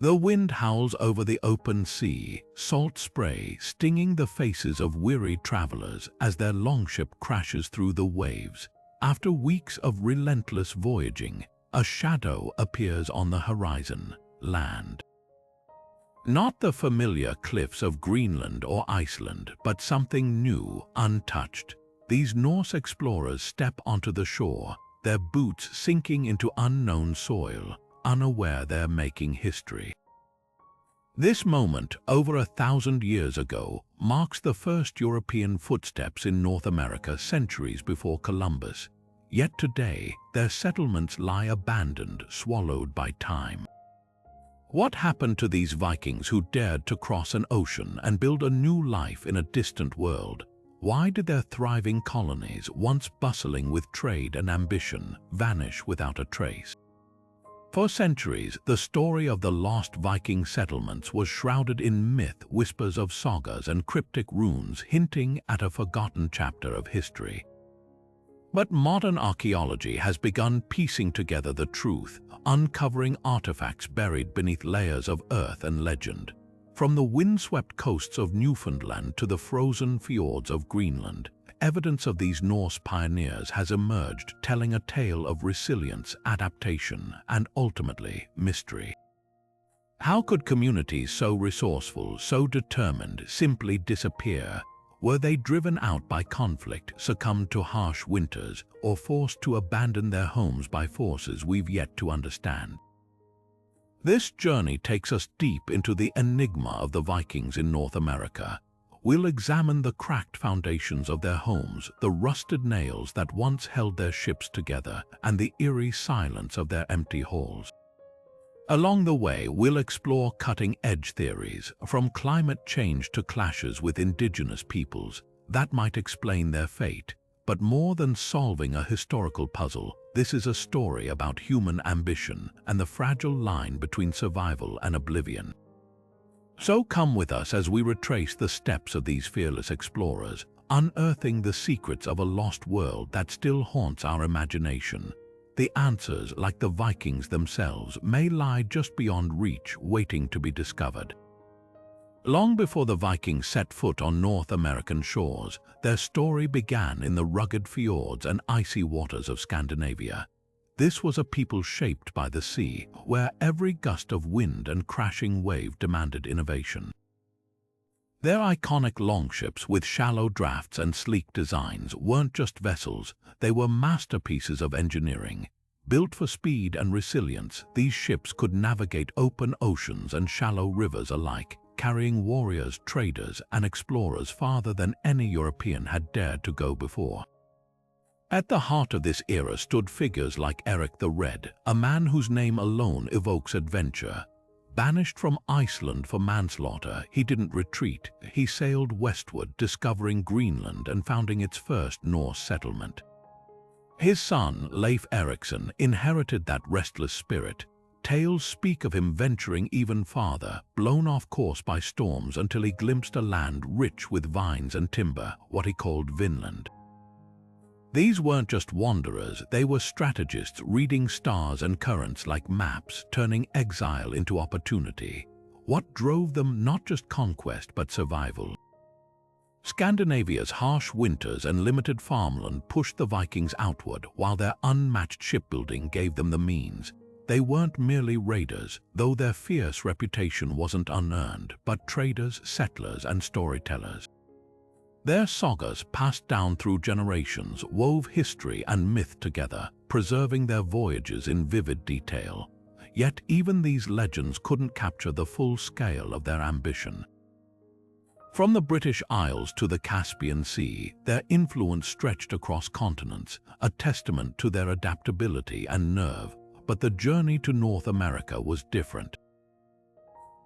The wind howls over the open sea, salt spray stinging the faces of weary travelers as their longship crashes through the waves. After weeks of relentless voyaging, a shadow appears on the horizon: land. Not the familiar cliffs of Greenland or Iceland, but something new, untouched. These Norse explorers step onto the shore, their boots sinking into unknown soil, unaware they're making history. This moment, over 1,000 years ago, marks the first European footsteps in North America centuries before Columbus. Yet today, their settlements lie abandoned, swallowed by time. What happened to these Vikings who dared to cross an ocean and build a new life in a distant world? Why did their thriving colonies, once bustling with trade and ambition, vanish without a trace? For centuries, the story of the Lost Viking Settlements was shrouded in myth, whispers of sagas, and cryptic runes hinting at a forgotten chapter of history. But modern archaeology has begun piecing together the truth, uncovering artifacts buried beneath layers of earth and legend. From the windswept coasts of Newfoundland to the frozen fjords of Greenland, evidence of these Norse pioneers has emerged, telling a tale of resilience, adaptation, and ultimately mystery. How could communities so resourceful, so determined, simply disappear? Were they driven out by conflict, succumbed to harsh winters, or forced to abandon their homes by forces we've yet to understand? This journey takes us deep into the enigma of the Vikings in North America. We'll examine the cracked foundations of their homes, the rusted nails that once held their ships together, and the eerie silence of their empty halls. Along the way, we'll explore cutting-edge theories, from climate change to clashes with indigenous peoples, that might explain their fate. But more than solving a historical puzzle, this is a story about human ambition and the fragile line between survival and oblivion. So come with us as we retrace the steps of these fearless explorers, unearthing the secrets of a lost world that still haunts our imagination. The answers, like the Vikings themselves, may lie just beyond reach, waiting to be discovered. Long before the Vikings set foot on North American shores, their story began in the rugged fjords and icy waters of Scandinavia. This was a people shaped by the sea, where every gust of wind and crashing wave demanded innovation. Their iconic longships with shallow drafts and sleek designs weren't just vessels, they were masterpieces of engineering. Built for speed and resilience, these ships could navigate open oceans and shallow rivers alike, carrying warriors, traders, and explorers farther than any European had dared to go before. At the heart of this era stood figures like Erik the Red, a man whose name alone evokes adventure. Banished from Iceland for manslaughter, he didn't retreat. He sailed westward, discovering Greenland and founding its first Norse settlement. His son, Leif Erikson, inherited that restless spirit. Tales speak of him venturing even farther, blown off course by storms until he glimpsed a land rich with vines and timber, what he called Vinland. These weren't just wanderers, they were strategists reading stars and currents like maps, turning exile into opportunity. What drove them? Not just conquest, but survival. Scandinavia's harsh winters and limited farmland pushed the Vikings outward, while their unmatched shipbuilding gave them the means. They weren't merely raiders, though their fierce reputation wasn't unearned, but traders, settlers, and storytellers. Their sagas, passed down through generations, wove history and myth together, preserving their voyages in vivid detail. Yet even these legends couldn't capture the full scale of their ambition. From the British Isles to the Caspian Sea, their influence stretched across continents, a testament to their adaptability and nerve. But the journey to North America was different.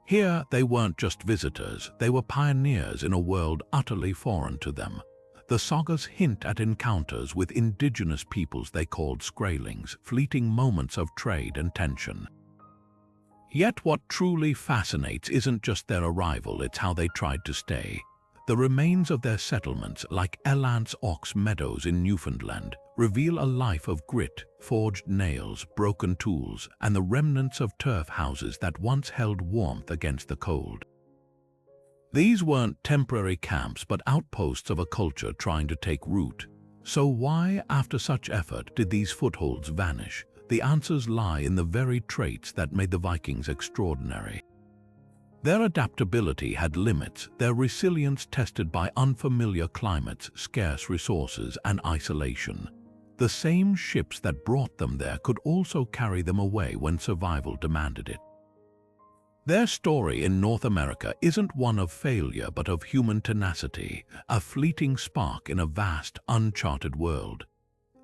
Here, they weren't just visitors, they were pioneers in a world utterly foreign to them. The sagas hint at encounters with indigenous peoples they called Skrælings, fleeting moments of trade and tension. Yet what truly fascinates isn't just their arrival, it's how they tried to stay. The remains of their settlements, like Erikson Meadows in Newfoundland, reveal a life of grit, forged nails, broken tools, and the remnants of turf houses that once held warmth against the cold. These weren't temporary camps but outposts of a culture trying to take root. So why, after such effort, did these footholds vanish? The answers lie in the very traits that made the Vikings extraordinary. Their adaptability had limits, their resilience tested by unfamiliar climates, scarce resources, and isolation. The same ships that brought them there could also carry them away when survival demanded it. Their story in North America isn't one of failure but of human tenacity, a fleeting spark in a vast, uncharted world.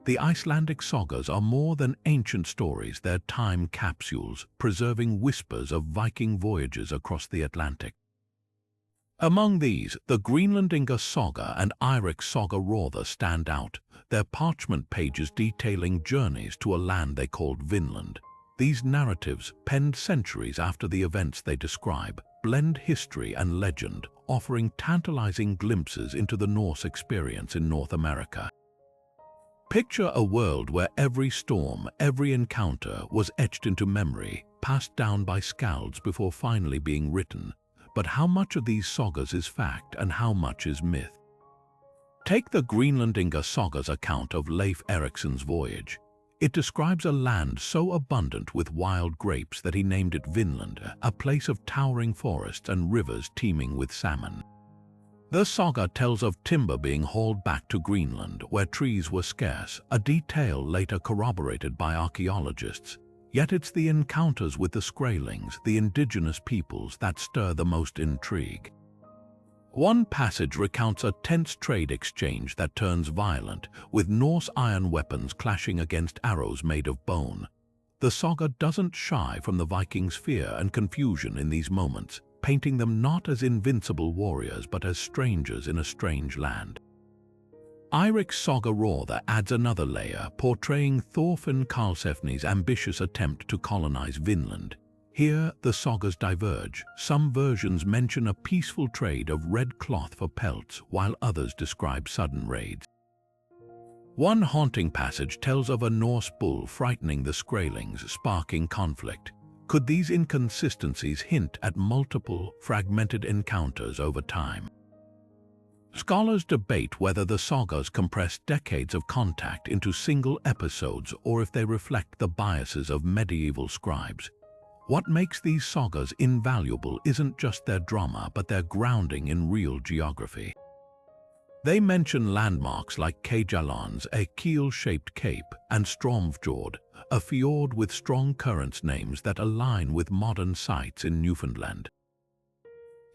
The Icelandic sagas are more than ancient stories, they're time capsules, preserving whispers of Viking voyages across the Atlantic. Among these, the Greenland saga and Erik saga Rother stand out, their parchment pages detailing journeys to a land they called Vinland. These narratives, penned centuries after the events they describe, blend history and legend, offering tantalizing glimpses into the Norse experience in North America. Picture a world where every storm, every encounter was etched into memory, passed down by skalds before finally being written. But how much of these sagas is fact and how much is myth? Take the Greenland saga's account of Leif Erikson's voyage. It describes a land so abundant with wild grapes that he named it Vinland, a place of towering forests and rivers teeming with salmon. The saga tells of timber being hauled back to Greenland, where trees were scarce, a detail later corroborated by archaeologists. Yet it's the encounters with the Skrælings, the indigenous peoples, that stir the most intrigue. One passage recounts a tense trade exchange that turns violent, with Norse iron weapons clashing against arrows made of bone. The saga doesn't shy from the Vikings' fear and confusion in these moments, painting them not as invincible warriors but as strangers in a strange land. Erik saga Rother adds another layer, portraying Thorfinn Karlsefni's ambitious attempt to colonize Vinland. Here, the sagas diverge. Some versions mention a peaceful trade of red cloth for pelts, while others describe sudden raids. One haunting passage tells of a Norse bull frightening the Skrælings, sparking conflict. Could these inconsistencies hint at multiple, fragmented encounters over time? Scholars debate whether the sagas compress decades of contact into single episodes or if they reflect the biases of medieval scribes. What makes these sagas invaluable isn't just their drama but their grounding in real geography. They mention landmarks like Kjalarnes, a keel-shaped cape, and Stromfjord, a fjord with strong currents, names that align with modern sites in Newfoundland.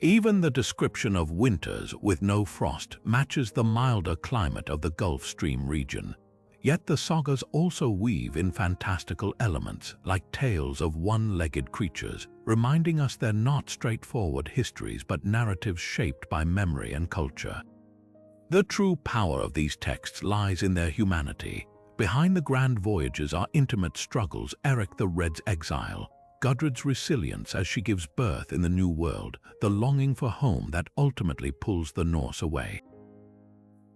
Even the description of winters with no frost matches the milder climate of the Gulf Stream region. Yet the sagas also weave in fantastical elements, like tales of one-legged creatures, reminding us they're not straightforward histories but narratives shaped by memory and culture. The true power of these texts lies in their humanity. Behind the grand voyages are intimate struggles: Erik the Red's exile, Gudrid's resilience as she gives birth in the New World, the longing for home that ultimately pulls the Norse away.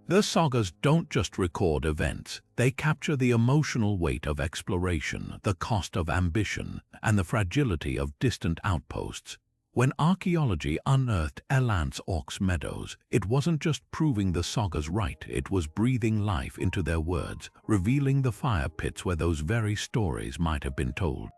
The sagas don't just record events, they capture the emotional weight of exploration, the cost of ambition, and the fragility of distant outposts. When archaeology unearthed Erikson Meadows, it wasn't just proving the sagas right, it was breathing life into their words, revealing the fire pits where those very stories might have been told.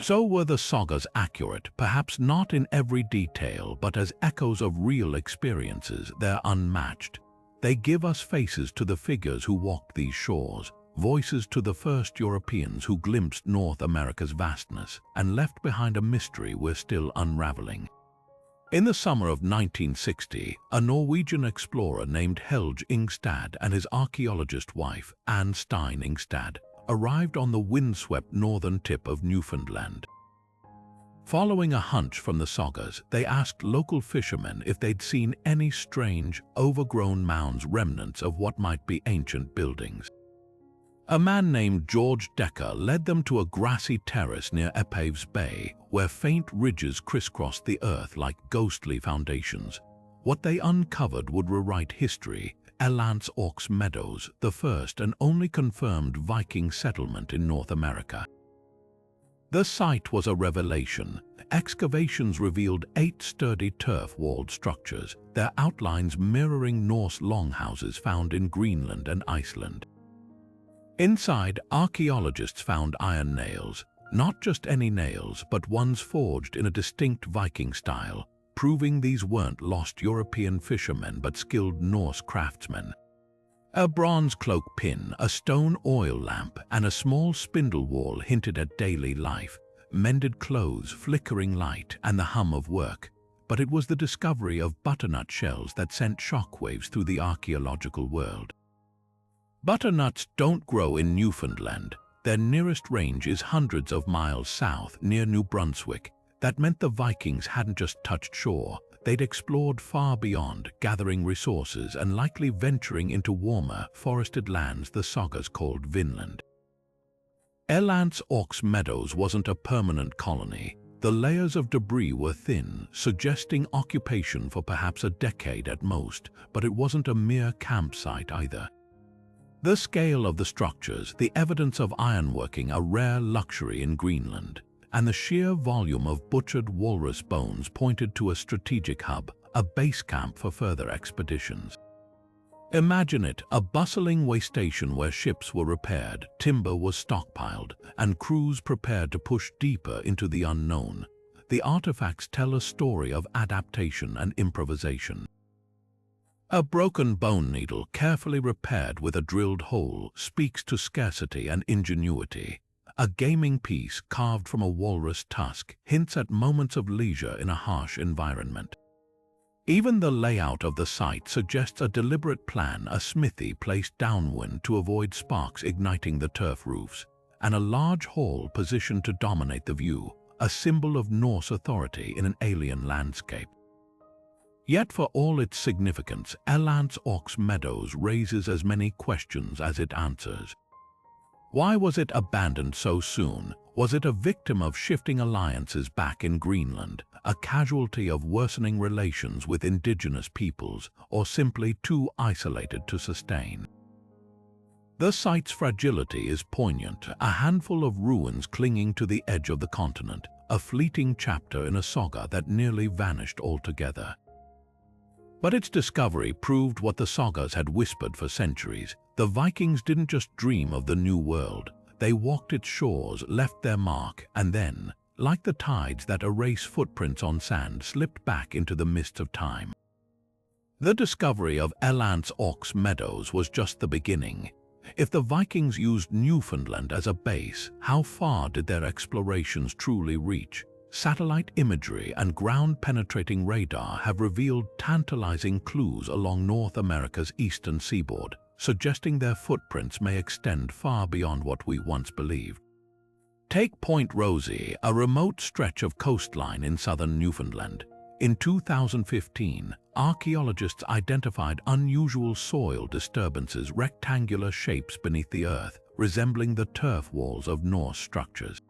So were the sagas accurate, perhaps not in every detail, but as echoes of real experiences, they're unmatched. They give us faces to the figures who walked these shores, voices to the first Europeans who glimpsed North America's vastness, and left behind a mystery we're still unraveling. In the summer of 1960, a Norwegian explorer named Helge Ingstad and his archaeologist wife, Anne Stein Ingstad, arrived on the windswept northern tip of Newfoundland. Following a hunch from the sagas, they asked local fishermen if they'd seen any strange, overgrown mounds, remnants of what might be ancient buildings. A man named George Decker led them to a grassy terrace near Epaves Bay, where faint ridges crisscrossed the earth like ghostly foundations. What they uncovered would rewrite history. Meadows, the first and only confirmed Viking settlement in North America. The site was a revelation. Excavations revealed 8 sturdy turf-walled structures, their outlines mirroring Norse longhouses found in Greenland and Iceland. Inside, archaeologists found iron nails, not just any nails, but ones forged in a distinct Viking style, proving these weren't lost European fishermen but skilled Norse craftsmen. A bronze cloak pin, a stone oil lamp, and a small spindle whorl hinted at daily life, mended clothes, flickering light, and the hum of work. But it was the discovery of butternut shells that sent shockwaves through the archaeological world. Butternuts don't grow in Newfoundland. Their nearest range is hundreds of miles south, near New Brunswick. That meant the Vikings hadn't just touched shore. They'd explored far beyond, gathering resources and likely venturing into warmer, forested lands the sagas called Vinland. Meadows wasn't a permanent colony. The layers of debris were thin, suggesting occupation for perhaps a decade at most, but it wasn't a mere campsite either. The scale of the structures, the evidence of ironworking, a rare luxury in Greenland, and the sheer volume of butchered walrus bones pointed to a strategic hub, a base camp for further expeditions. Imagine it, a bustling way station where ships were repaired, timber was stockpiled, and crews prepared to push deeper into the unknown. The artifacts tell a story of adaptation and improvisation. A broken bone needle, carefully repaired with a drilled hole, speaks to scarcity and ingenuity. A gaming piece carved from a walrus tusk hints at moments of leisure in a harsh environment. Even the layout of the site suggests a deliberate plan, a smithy placed downwind to avoid sparks igniting the turf roofs, and a large hall positioned to dominate the view, a symbol of Norse authority in an alien landscape. Yet for all its significance, Meadows raises as many questions as it answers. Why was it abandoned so soon? Was it a victim of shifting alliances back in Greenland, a casualty of worsening relations with indigenous peoples, or simply too isolated to sustain? The site's fragility is poignant, a handful of ruins clinging to the edge of the continent, a fleeting chapter in a saga that nearly vanished altogether. But its discovery proved what the sagas had whispered for centuries. The Vikings didn't just dream of the new world. They walked its shores, left their mark, and then, like the tides that erase footprints on sand, slipped back into the mists of time. The discovery of Meadows was just the beginning. If the Vikings used Newfoundland as a base, how far did their explorations truly reach? Satellite imagery and ground-penetrating radar have revealed tantalizing clues along North America's eastern seaboard, suggesting their footprints may extend far beyond what we once believed. Take Point Rosee, a remote stretch of coastline in southern Newfoundland. In 2015, archaeologists identified unusual soil disturbances, rectangular shapes beneath the earth, resembling the turf walls of Norse structures.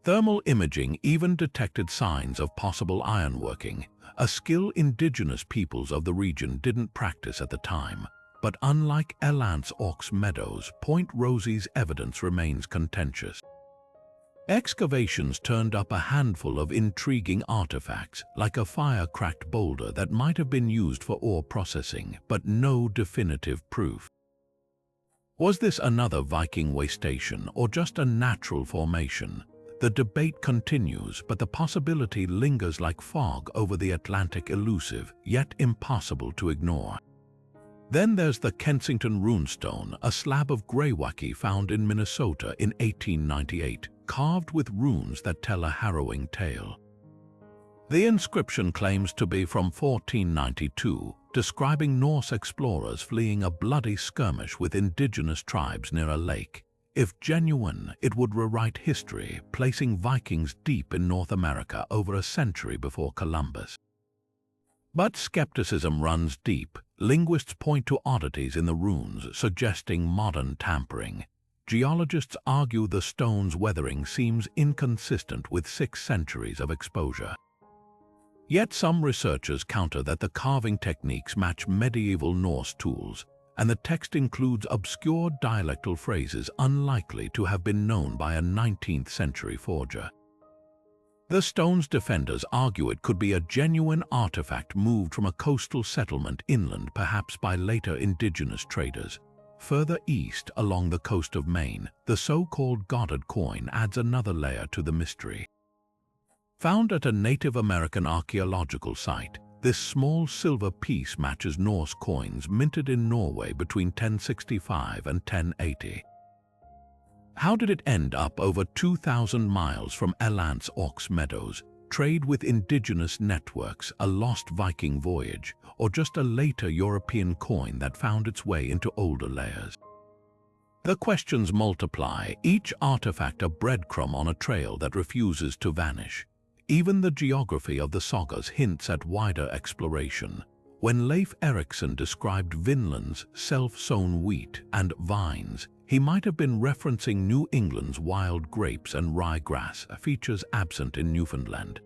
Thermal imaging even detected signs of possible ironworking, a skill indigenous peoples of the region didn't practice at the time. But unlike Meadows, Point Rosee's evidence remains contentious. Excavations turned up a handful of intriguing artifacts, like a fire-cracked boulder that might have been used for ore processing, but no definitive proof. Was this another Viking way station or just a natural formation? The debate continues, but the possibility lingers like fog over the Atlantic, elusive, yet impossible to ignore. Then there's the Kensington runestone, a slab of greywacke found in Minnesota in 1898, carved with runes that tell a harrowing tale. The inscription claims to be from 1492, describing Norse explorers fleeing a bloody skirmish with indigenous tribes near a lake. If genuine, it would rewrite history, placing Vikings deep in North America over a century before Columbus. But skepticism runs deep. Linguists point to oddities in the runes, suggesting modern tampering. Geologists argue the stone's weathering seems inconsistent with 6 centuries of exposure. Yet some researchers counter that the carving techniques match medieval Norse tools, and the text includes obscure dialectal phrases unlikely to have been known by a 19th century forger. The stone's defenders argue it could be a genuine artifact moved from a coastal settlement inland, perhaps by later indigenous traders. Further east along the coast of Maine, the so-called Goddard coin adds another layer to the mystery. Found at a Native American archaeological site, this small silver piece matches Norse coins minted in Norway between 1065 and 1080. How did it end up over 2,000 miles from Elands Ox Meadows, trade with indigenous networks, a lost Viking voyage, or just a later European coin that found its way into older layers? The questions multiply, each artifact a breadcrumb on a trail that refuses to vanish. Even the geography of the sagas hints at wider exploration. When Leif Erikson described Vinland's self-sown wheat and vines, he might have been referencing New England's wild grapes and ryegrass, features absent in Newfoundland.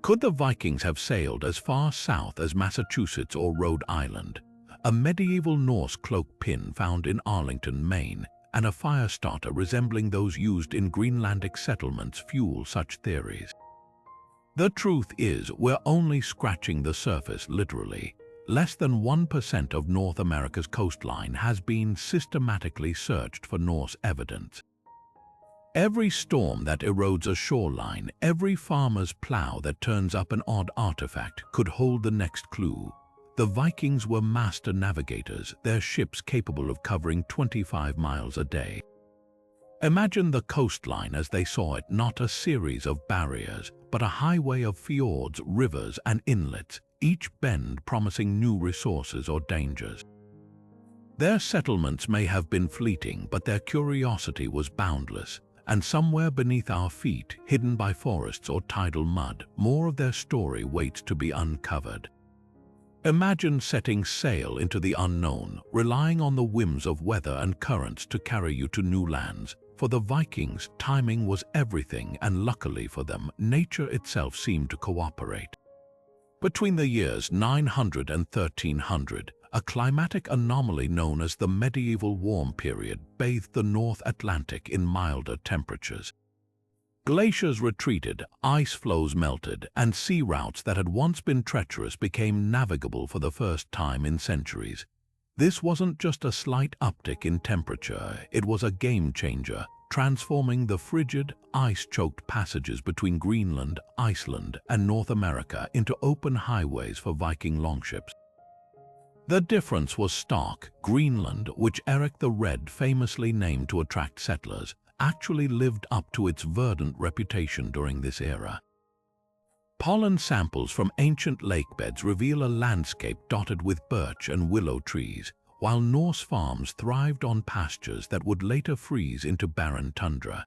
Could the Vikings have sailed as far south as Massachusetts or Rhode Island? A medieval Norse cloak pin found in Arlington, Maine, and a fire starter resembling those used in Greenlandic settlements fuel such theories. The truth is, we're only scratching the surface, literally. Less than 1% of North America's coastline has been systematically searched for Norse evidence. Every storm that erodes a shoreline, every farmer's plow that turns up an odd artifact could hold the next clue. The Vikings were master navigators, their ships capable of covering 25 miles a day. Imagine the coastline as they saw it, not a series of barriers, but a highway of fjords, rivers, and inlets, each bend promising new resources or dangers. Their settlements may have been fleeting, but their curiosity was boundless, and somewhere beneath our feet, hidden by forests or tidal mud, more of their story waits to be uncovered. Imagine setting sail into the unknown, relying on the whims of weather and currents to carry you to new lands. For the Vikings, timing was everything, and luckily for them, nature itself seemed to cooperate. Between the years 900 and 1300, a climatic anomaly known as the medieval warm period bathed the North Atlantic in milder temperatures. Glaciers retreated, ice floes melted, and sea routes that had once been treacherous became navigable for the first time in centuries. This wasn't just a slight uptick in temperature, it was a game-changer, transforming the frigid, ice-choked passages between Greenland, Iceland, and North America into open highways for Viking longships. The difference was stark. Greenland, which Erik the Red famously named to attract settlers, actually lived up to its verdant reputation during this era. Pollen samples from ancient lakebeds reveal a landscape dotted with birch and willow trees, while Norse farms thrived on pastures that would later freeze into barren tundra.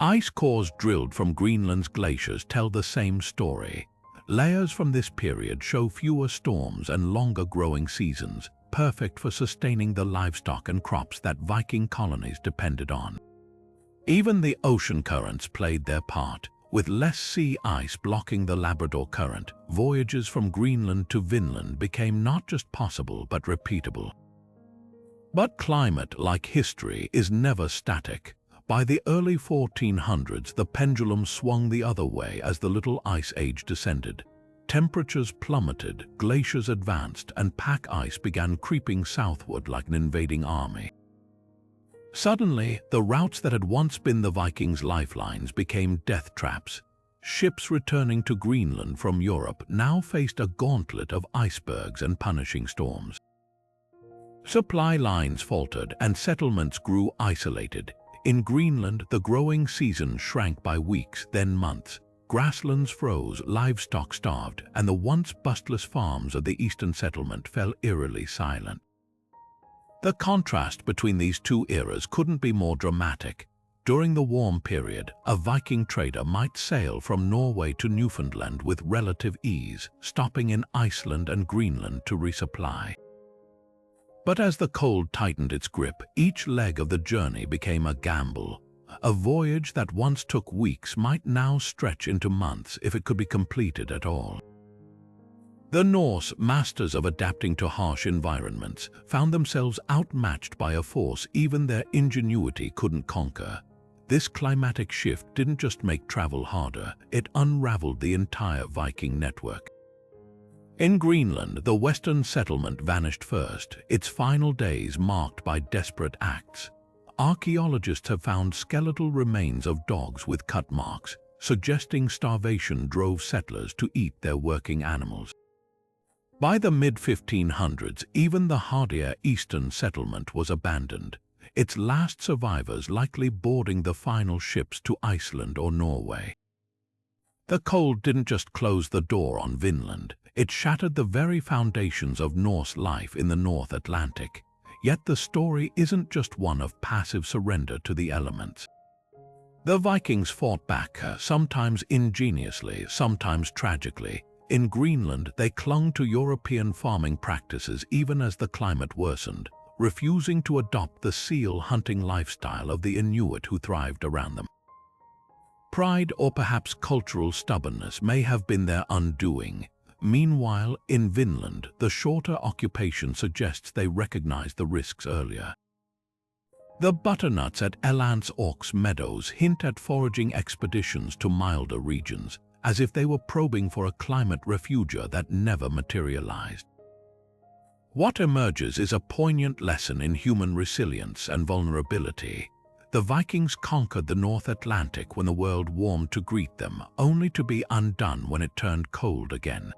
Ice cores drilled from Greenland's glaciers tell the same story. Layers from this period show fewer storms and longer growing seasons, perfect for sustaining the livestock and crops that Viking colonies depended on. Even the ocean currents played their part. With less sea ice blocking the Labrador Current, voyages from Greenland to Vinland became not just possible but repeatable. But climate, like history, is never static. By the early 1400s, the pendulum swung the other way as the Little Ice Age descended. Temperatures plummeted, glaciers advanced, and pack ice began creeping southward like an invading army. Suddenly, the routes that had once been the Vikings' lifelines became death traps. Ships returning to Greenland from Europe now faced a gauntlet of icebergs and punishing storms. Supply lines faltered and settlements grew isolated. In Greenland, the growing season shrank by weeks, then months. Grasslands froze, livestock starved, and the once bustless farms of the eastern settlement fell eerily silent. The contrast between these two eras couldn't be more dramatic. During the warm period, a Viking trader might sail from Norway to Newfoundland with relative ease, stopping in Iceland and Greenland to resupply. But as the cold tightened its grip, each leg of the journey became a gamble. A voyage that once took weeks might now stretch into months if it could be completed at all. The Norse, masters of adapting to harsh environments, found themselves outmatched by a force even their ingenuity couldn't conquer. This climatic shift didn't just make travel harder, it unraveled the entire Viking network. In Greenland, the western settlement vanished first, its final days marked by desperate acts. Archaeologists have found skeletal remains of dogs with cut marks, suggesting starvation drove settlers to eat their working animals. By the mid-1500s, even the hardier eastern settlement was abandoned, its last survivors likely boarding the final ships to Iceland or Norway. The cold didn't just close the door on Vinland, it shattered the very foundations of Norse life in the North Atlantic. Yet the story isn't just one of passive surrender to the elements. The Vikings fought back, sometimes ingeniously, sometimes tragically. In Greenland, they clung to European farming practices even as the climate worsened, refusing to adopt the seal hunting lifestyle of the Inuit who thrived around them. Pride or perhaps cultural stubbornness may have been their undoing. Meanwhile, in Vinland, the shorter occupation suggests they recognized the risks earlier. The butternuts at Meadows hint at foraging expeditions to milder regions, as if they were probing for a climate refugia that never materialized. What emerges is a poignant lesson in human resilience and vulnerability. The Vikings conquered the North Atlantic when the world warmed to greet them, only to be undone when it turned cold again.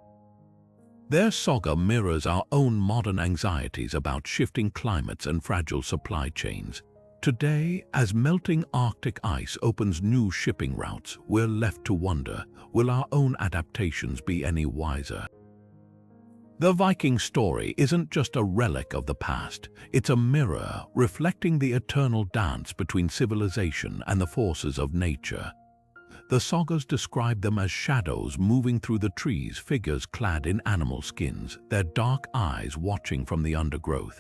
Their saga mirrors our own modern anxieties about shifting climates and fragile supply chains. Today, as melting Arctic ice opens new shipping routes, we're left to wonder, will our own adaptations be any wiser? The Viking story isn't just a relic of the past, it's a mirror reflecting the eternal dance between civilization and the forces of nature. The sagas describe them as shadows moving through the trees, figures clad in animal skins, their dark eyes watching from the undergrowth.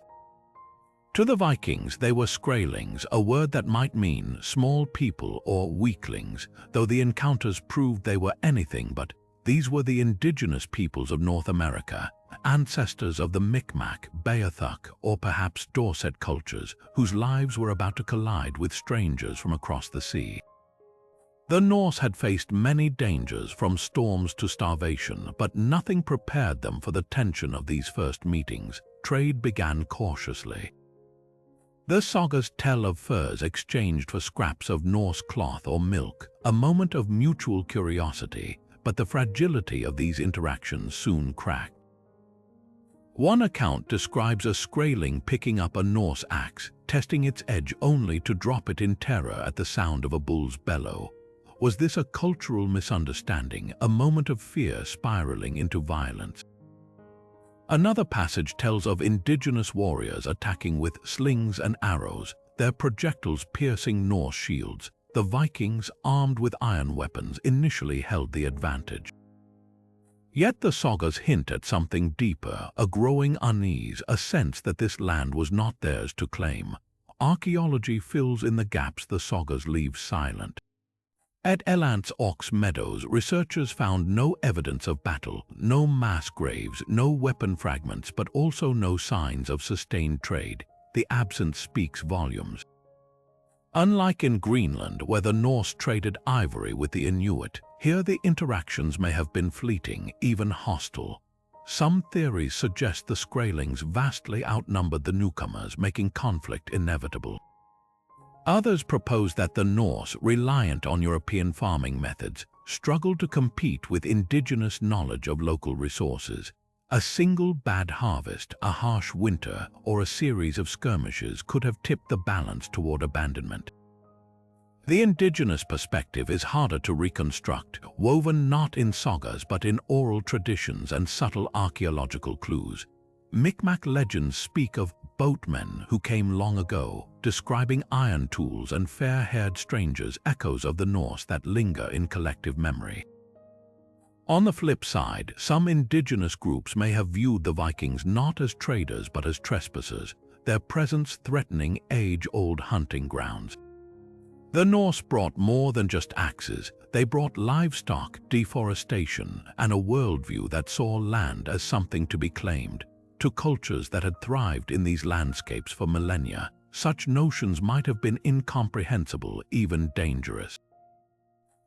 To the Vikings, they were Skrælings, a word that might mean small people or weaklings, though the encounters proved they were anything but. These were the indigenous peoples of North America, ancestors of the Micmac, Beothuk, or perhaps Dorset cultures, whose lives were about to collide with strangers from across the sea. The Norse had faced many dangers, from storms to starvation, but nothing prepared them for the tension of these first meetings. Trade began cautiously. The sagas tell of furs exchanged for scraps of Norse cloth or milk, a moment of mutual curiosity, but the fragility of these interactions soon cracked. One account describes a Skræling picking up a Norse axe, testing its edge only to drop it in terror at the sound of a bull's bellow. Was this a cultural misunderstanding, a moment of fear spiraling into violence? Another passage tells of indigenous warriors attacking with slings and arrows, their projectiles piercing Norse shields. The Vikings, armed with iron weapons, initially held the advantage. Yet the sagas hint at something deeper, a growing unease, a sense that this land was not theirs to claim. Archaeology fills in the gaps the sagas leave silent. At Meadows, researchers found no evidence of battle, no mass graves, no weapon fragments, but also no signs of sustained trade. The absence speaks volumes. Unlike in Greenland, where the Norse traded ivory with the Inuit, here the interactions may have been fleeting, even hostile. Some theories suggest the Skrælings vastly outnumbered the newcomers, making conflict inevitable. Others propose that the Norse, reliant on European farming methods, struggled to compete with indigenous knowledge of local resources. A single bad harvest, a harsh winter, or a series of skirmishes could have tipped the balance toward abandonment. The indigenous perspective is harder to reconstruct, woven not in sagas but in oral traditions and subtle archaeological clues. Micmac legends speak of boatmen who came long ago, describing iron tools and fair-haired strangers, echoes of the Norse that linger in collective memory. On the flip side, some indigenous groups may have viewed the Vikings not as traders but as trespassers, their presence threatening age-old hunting grounds. The Norse brought more than just axes. They brought livestock, deforestation, and a worldview that saw land as something to be claimed. To cultures that had thrived in these landscapes for millennia, such notions might have been incomprehensible, even dangerous.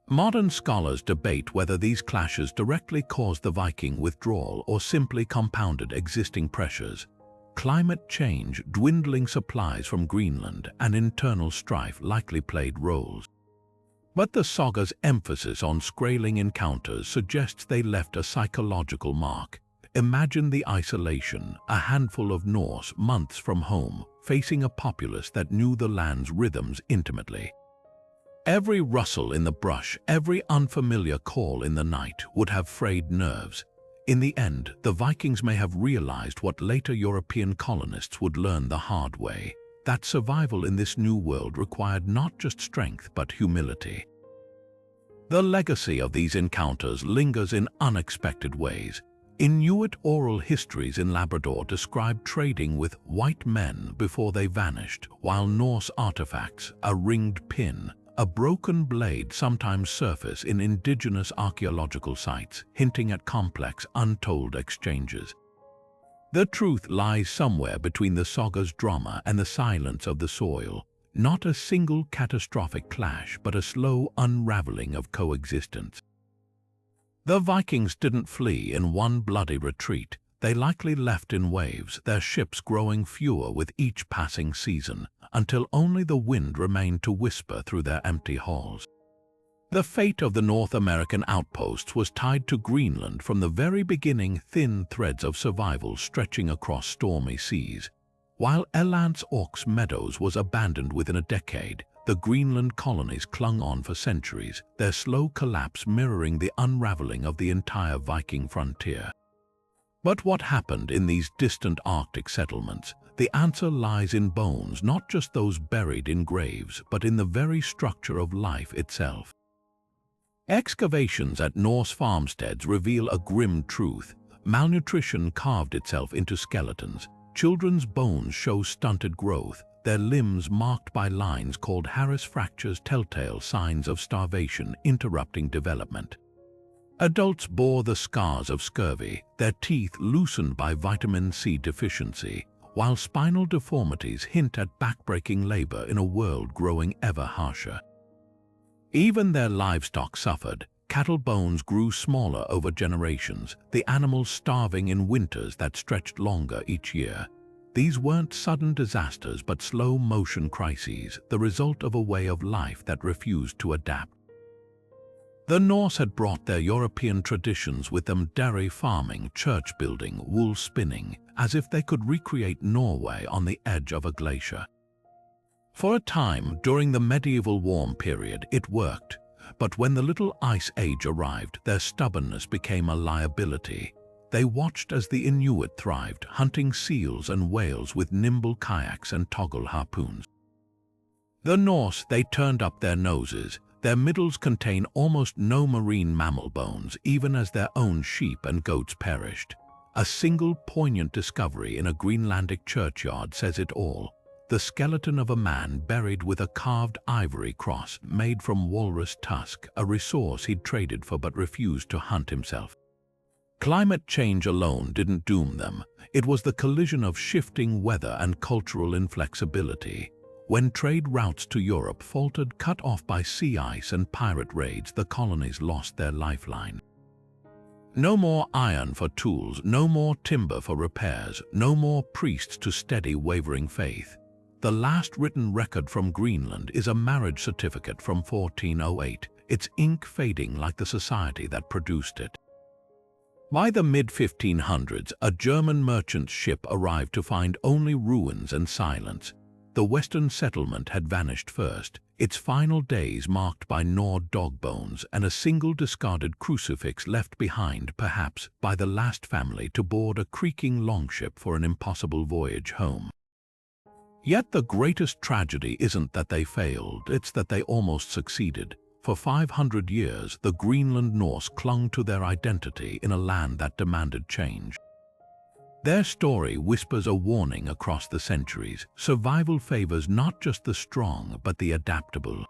Modern scholars debate whether these clashes directly caused the Viking withdrawal or simply compounded existing pressures. Climate change, dwindling supplies from Greenland, and internal strife likely played roles. But the saga's emphasis on Skrælings encounters suggests they left a psychological mark. Imagine the isolation, a handful of Norse months from home, facing a populace that knew the land's rhythms intimately. Every rustle in the brush, every unfamiliar call in the night would have frayed nerves. In the end, the Vikings may have realized what later European colonists would learn the hard way, that survival in this new world required not just strength but humility. The legacy of these encounters lingers in unexpected ways. Inuit oral histories in Labrador describe trading with white men before they vanished, while Norse artifacts, a ringed pin, a broken blade sometimes surface in indigenous archaeological sites, hinting at complex, untold exchanges. The truth lies somewhere between the saga's drama and the silence of the soil, not a single catastrophic clash, but a slow unraveling of coexistence. The Vikings didn't flee in one bloody retreat. They likely left in waves, their ships growing fewer with each passing season, until only the wind remained to whisper through their empty halls. The fate of the North American outposts was tied to Greenland from the very beginning, thin threads of survival stretching across stormy seas. While Erikson Meadows was abandoned within a decade, the Greenland colonies clung on for centuries, their slow collapse mirroring the unraveling of the entire Viking frontier. But what happened in these distant Arctic settlements? The answer lies in bones, not just those buried in graves, but in the very structure of life itself. Excavations at Norse farmsteads reveal a grim truth. Malnutrition carved itself into skeletons. Children's bones show stunted growth, their limbs marked by lines called Harris fractures, telltale signs of starvation interrupting development. Adults bore the scars of scurvy, their teeth loosened by vitamin C deficiency, while spinal deformities hint at backbreaking labor in a world growing ever harsher. Even their livestock suffered. Cattle bones grew smaller over generations, the animals starving in winters that stretched longer each year. These weren't sudden disasters but slow-motion crises, the result of a way of life that refused to adapt. The Norse had brought their European traditions with them: dairy farming, church building, wool spinning, as if they could recreate Norway on the edge of a glacier. For a time, during the medieval warm period, it worked. But when the Little Ice Age arrived, their stubbornness became a liability. They watched as the Inuit thrived, hunting seals and whales with nimble kayaks and toggle harpoons. The Norse, they turned up their noses. Their middles contain almost no marine mammal bones, even as their own sheep and goats perished. A single poignant discovery in a Greenlandic churchyard says it all. The skeleton of a man buried with a carved ivory cross made from walrus tusk, a resource he'd traded for but refused to hunt himself. Climate change alone didn't doom them. It was the collision of shifting weather and cultural inflexibility. When trade routes to Europe faltered, cut off by sea ice and pirate raids, the colonies lost their lifeline. No more iron for tools, no more timber for repairs, no more priests to steady wavering faith. The last written record from Greenland is a marriage certificate from 1408, its ink fading like the society that produced it. By the mid-1500s, a German merchant ship arrived to find only ruins and silence. The Western settlement had vanished first, its final days marked by gnawed dog bones and a single discarded crucifix left behind, perhaps, by the last family to board a creaking longship for an impossible voyage home. Yet the greatest tragedy isn't that they failed, it's that they almost succeeded. For 500 years, the Greenland Norse clung to their identity in a land that demanded change. Their story whispers a warning across the centuries. Survival favors not just the strong, but the adaptable.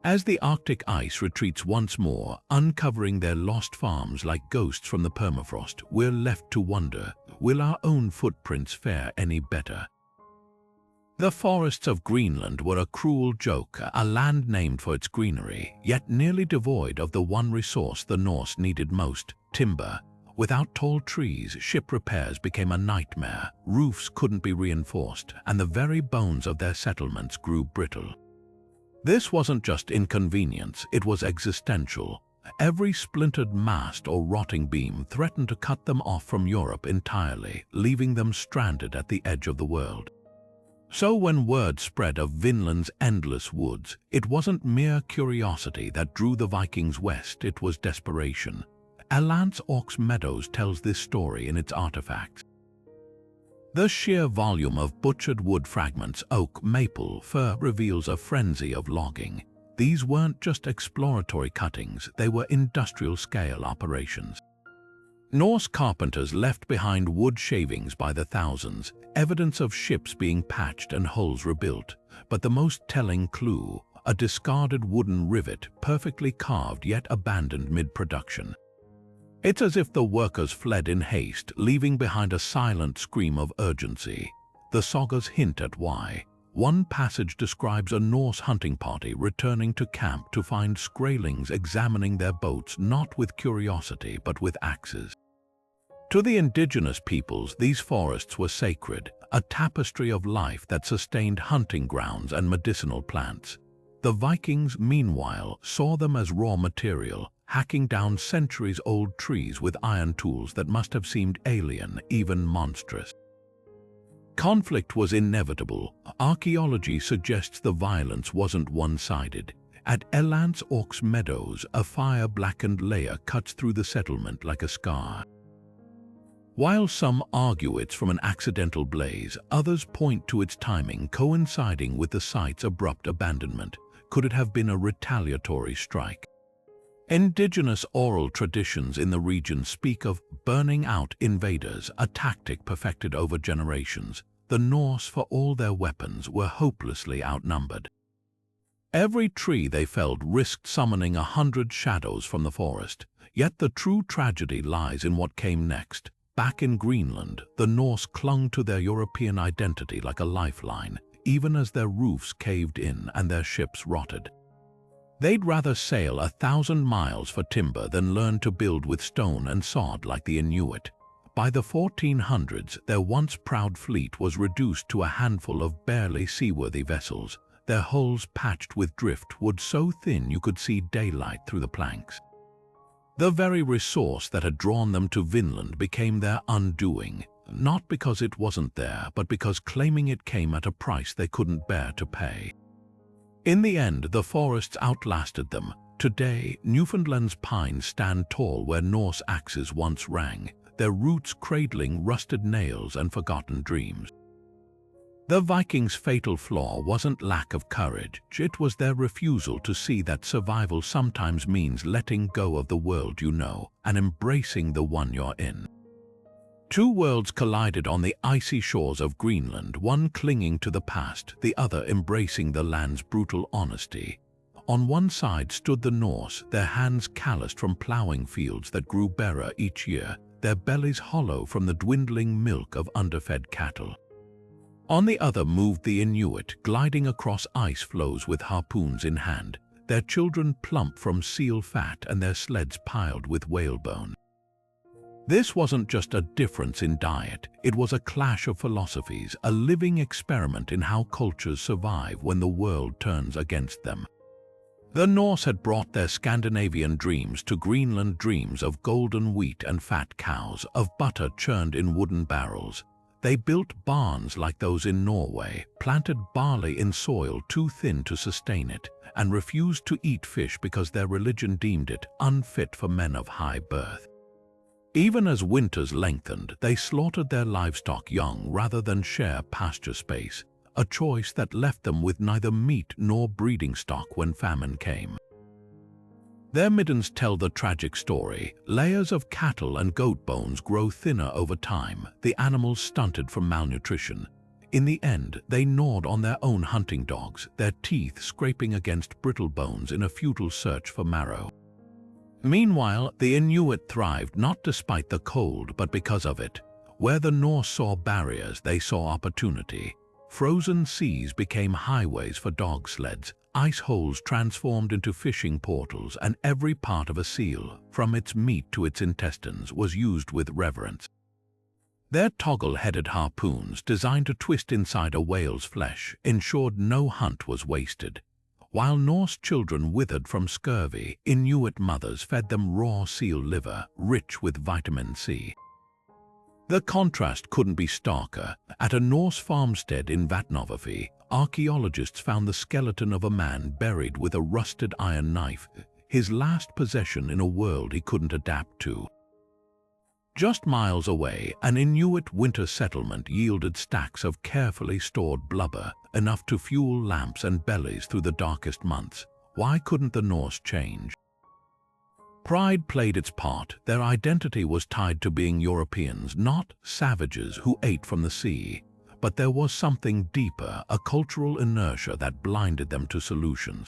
As the Arctic ice retreats once more, uncovering their lost farms like ghosts from the permafrost, we're left to wonder, will our own footprints fare any better? The forests of Greenland were a cruel joke, a land named for its greenery, yet nearly devoid of the one resource the Norse needed most, timber. Without tall trees, ship repairs became a nightmare, roofs couldn't be reinforced, and the very bones of their settlements grew brittle. This wasn't just inconvenience, it was existential. Every splintered mast or rotting beam threatened to cut them off from Europe entirely, leaving them stranded at the edge of the world. So when word spread of Vinland's endless woods, it wasn't mere curiosity that drew the Vikings west, it was desperation. Erikson Meadows tells this story in its artifacts. The sheer volume of butchered wood fragments, oak, maple, fir, reveals a frenzy of logging. These weren't just exploratory cuttings, they were industrial-scale operations. Norse carpenters left behind wood shavings by the thousands, evidence of ships being patched and hulls rebuilt. But the most telling clue, a discarded wooden rivet, perfectly carved yet abandoned mid-production. It's as if the workers fled in haste, leaving behind a silent scream of urgency. The sagas hint at why. One passage describes a Norse hunting party returning to camp to find Skrælings examining their boats not with curiosity but with axes. To the indigenous peoples, these forests were sacred, a tapestry of life that sustained hunting grounds and medicinal plants. The Vikings, meanwhile, saw them as raw material, hacking down centuries-old trees with iron tools that must have seemed alien, even monstrous. Conflict was inevitable. Archaeology suggests the violence wasn't one-sided. At Erikson Meadows, a fire-blackened layer cuts through the settlement like a scar. While some argue it's from an accidental blaze, others point to its timing coinciding with the site's abrupt abandonment. Could it have been a retaliatory strike? Indigenous oral traditions in the region speak of burning out invaders, a tactic perfected over generations. The Norse, for all their weapons, were hopelessly outnumbered. Every tree they felled risked summoning 100 shadows from the forest. Yet the true tragedy lies in what came next. Back in Greenland, the Norse clung to their European identity like a lifeline, even as their roofs caved in and their ships rotted. They'd rather sail 1,000 miles for timber than learn to build with stone and sod like the Inuit. By the 1400s, their once proud fleet was reduced to a handful of barely seaworthy vessels, their hulls patched with driftwood so thin you could see daylight through the planks. The very resource that had drawn them to Vinland became their undoing, not because it wasn't there, but because claiming it came at a price they couldn't bear to pay. In the end, the forests outlasted them. Today, Newfoundland's pines stand tall where Norse axes once rang, their roots cradling rusted nails and forgotten dreams. The Vikings' fatal flaw wasn't lack of courage, it was their refusal to see that survival sometimes means letting go of the world you know and embracing the one you're in. Two worlds collided on the icy shores of Greenland, one clinging to the past, the other embracing the land's brutal honesty. On one side stood the Norse, their hands calloused from ploughing fields that grew barer each year, their bellies hollow from the dwindling milk of underfed cattle. On the other moved the Inuit, gliding across ice floes with harpoons in hand, their children plump from seal fat and their sleds piled with whalebone. This wasn't just a difference in diet, it was a clash of philosophies, a living experiment in how cultures survive when the world turns against them. The Norse had brought their Scandinavian dreams to Greenland, dreams of golden wheat and fat cows, of butter churned in wooden barrels. They built barns like those in Norway, planted barley in soil too thin to sustain it, and refused to eat fish because their religion deemed it unfit for men of high birth. Even as winters lengthened, they slaughtered their livestock young rather than share pasture space, a choice that left them with neither meat nor breeding stock when famine came. Their middens tell the tragic story. Layers of cattle and goat bones grow thinner over time, the animals stunted from malnutrition. In the end, they gnawed on their own hunting dogs, their teeth scraping against brittle bones in a futile search for marrow. Meanwhile, the Inuit thrived not despite the cold but because of it. Where the Norse saw barriers, they saw opportunity. Frozen seas became highways for dog sleds, ice holes transformed into fishing portals, and every part of a seal, from its meat to its intestines, was used with reverence. Their toggle-headed harpoons, designed to twist inside a whale's flesh, ensured no hunt was wasted. While Norse children withered from scurvy, Inuit mothers fed them raw seal liver, rich with vitamin C. The contrast couldn't be starker. At a Norse farmstead in Vatnavafjord, archaeologists found the skeleton of a man buried with a rusted iron knife, his last possession in a world he couldn't adapt to. Just miles away, an Inuit winter settlement yielded stacks of carefully stored blubber, enough to fuel lamps and bellies through the darkest months. Why couldn't the Norse change? Pride played its part. Their identity was tied to being Europeans, not savages who ate from the sea. But there was something deeper, a cultural inertia that blinded them to solutions.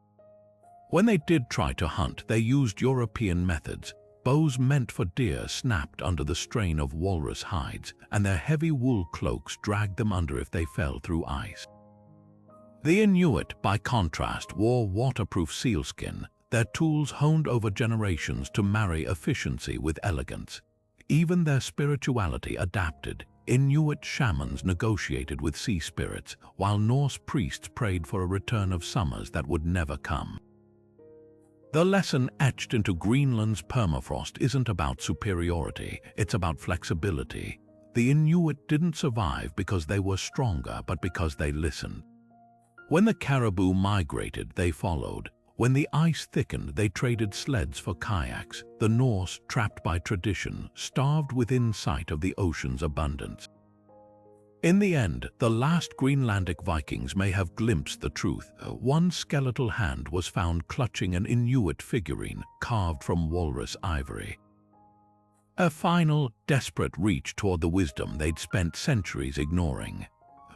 When they did try to hunt, they used European methods. Bows meant for deer snapped under the strain of walrus hides, and their heavy wool cloaks dragged them under if they fell through ice. The Inuit, by contrast, wore waterproof sealskin, their tools honed over generations to marry efficiency with elegance. Even their spirituality adapted. Inuit shamans negotiated with sea spirits, while Norse priests prayed for a return of summers that would never come. The lesson etched into Greenland's permafrost isn't about superiority, it's about flexibility. The Inuit didn't survive because they were stronger, but because they listened. When the caribou migrated, they followed. When the ice thickened, they traded sleds for kayaks. The Norse, trapped by tradition, starved within sight of the ocean's abundance. In the end, the last Greenlandic Vikings may have glimpsed the truth. One skeletal hand was found clutching an Inuit figurine carved from walrus ivory. A final, desperate reach toward the wisdom they'd spent centuries ignoring.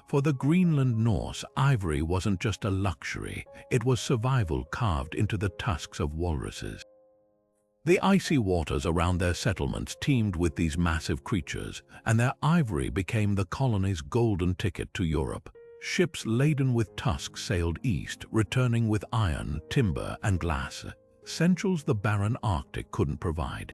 For the Greenland Norse, ivory wasn't just a luxury, it was survival carved into the tusks of walruses. The icy waters around their settlements teemed with these massive creatures, and their ivory became the colonies' golden ticket to Europe. Ships laden with tusks sailed east, returning with iron, timber, and glass, essentials the barren Arctic couldn't provide.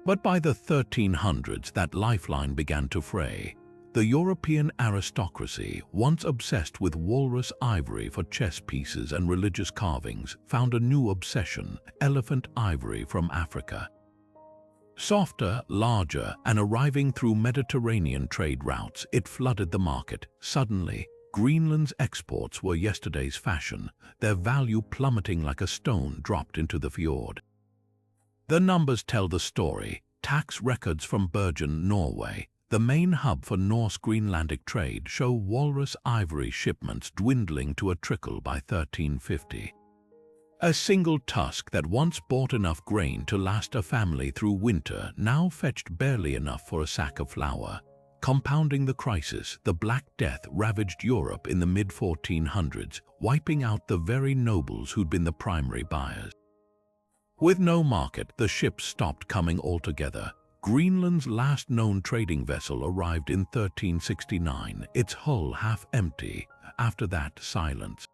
But by the 1300s, that lifeline began to fray. The European aristocracy, once obsessed with walrus ivory for chess pieces and religious carvings, found a new obsession: elephant ivory from Africa. Softer, larger, and arriving through Mediterranean trade routes, it flooded the market. Suddenly, Greenland's exports were yesterday's fashion, their value plummeting like a stone dropped into the fjord. The numbers tell the story. Tax records from Bergen, Norway, the main hub for Norse Greenlandic trade, show walrus ivory shipments dwindling to a trickle by 1350. A single tusk that once bought enough grain to last a family through winter now fetched barely enough for a sack of flour. Compounding the crisis, the Black Death ravaged Europe in the mid-1400s, wiping out the very nobles who'd been the primary buyers. With no market, the ships stopped coming altogether. Greenland's last known trading vessel arrived in 1369, its hull half empty. After that, silence.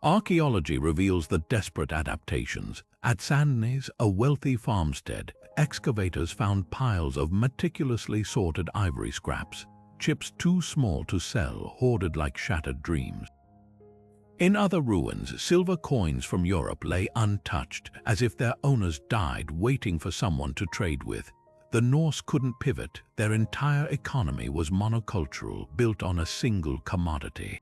Archaeology reveals the desperate adaptations. At Sandnes, a wealthy farmstead, excavators found piles of meticulously sorted ivory scraps, chips too small to sell, hoarded like shattered dreams. In other ruins, silver coins from Europe lay untouched, as if their owners died waiting for someone to trade with. The Norse couldn't pivot. Their entire economy was monocultural, built on a single commodity.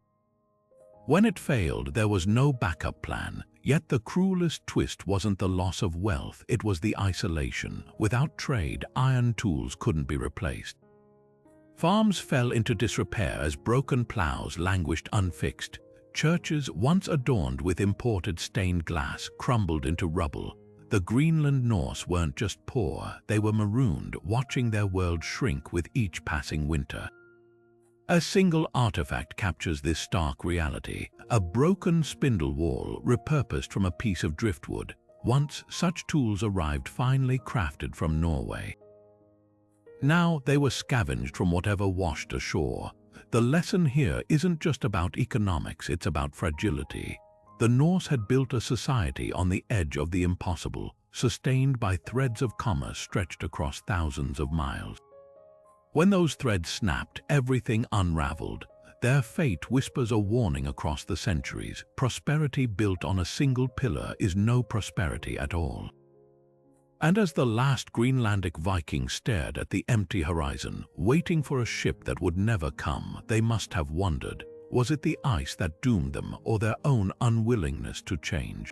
When it failed, there was no backup plan. Yet the cruelest twist wasn't the loss of wealth, it was the isolation. Without trade, iron tools couldn't be replaced. Farms fell into disrepair as broken plows languished unfixed. Churches, once adorned with imported stained glass, crumbled into rubble. The Greenland Norse weren't just poor, they were marooned, watching their world shrink with each passing winter. A single artifact captures this stark reality, a broken spindle whorl repurposed from a piece of driftwood. Once such tools arrived finely crafted from Norway. Now they were scavenged from whatever washed ashore. The lesson here isn't just about economics, it's about fragility. The Norse had built a society on the edge of the impossible, sustained by threads of commerce stretched across thousands of miles. When those threads snapped, everything unraveled. Their fate whispers a warning across the centuries. Prosperity built on a single pillar is no prosperity at all. And as the last Greenlandic Vikings stared at the empty horizon, waiting for a ship that would never come, they must have wondered, was it the ice that doomed them or their own unwillingness to change?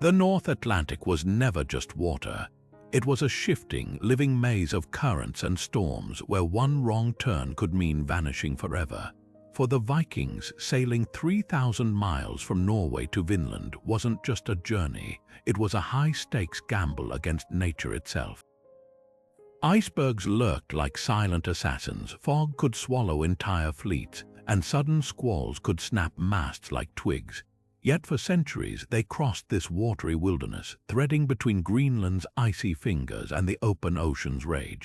The North Atlantic was never just water. It was a shifting, living maze of currents and storms where one wrong turn could mean vanishing forever. For the Vikings, sailing 3,000 miles from Norway to Vinland wasn't just a journey, it was a high-stakes gamble against nature itself. Icebergs lurked like silent assassins, fog could swallow entire fleets, and sudden squalls could snap masts like twigs. Yet for centuries they crossed this watery wilderness, threading between Greenland's icy fingers and the open ocean's rage.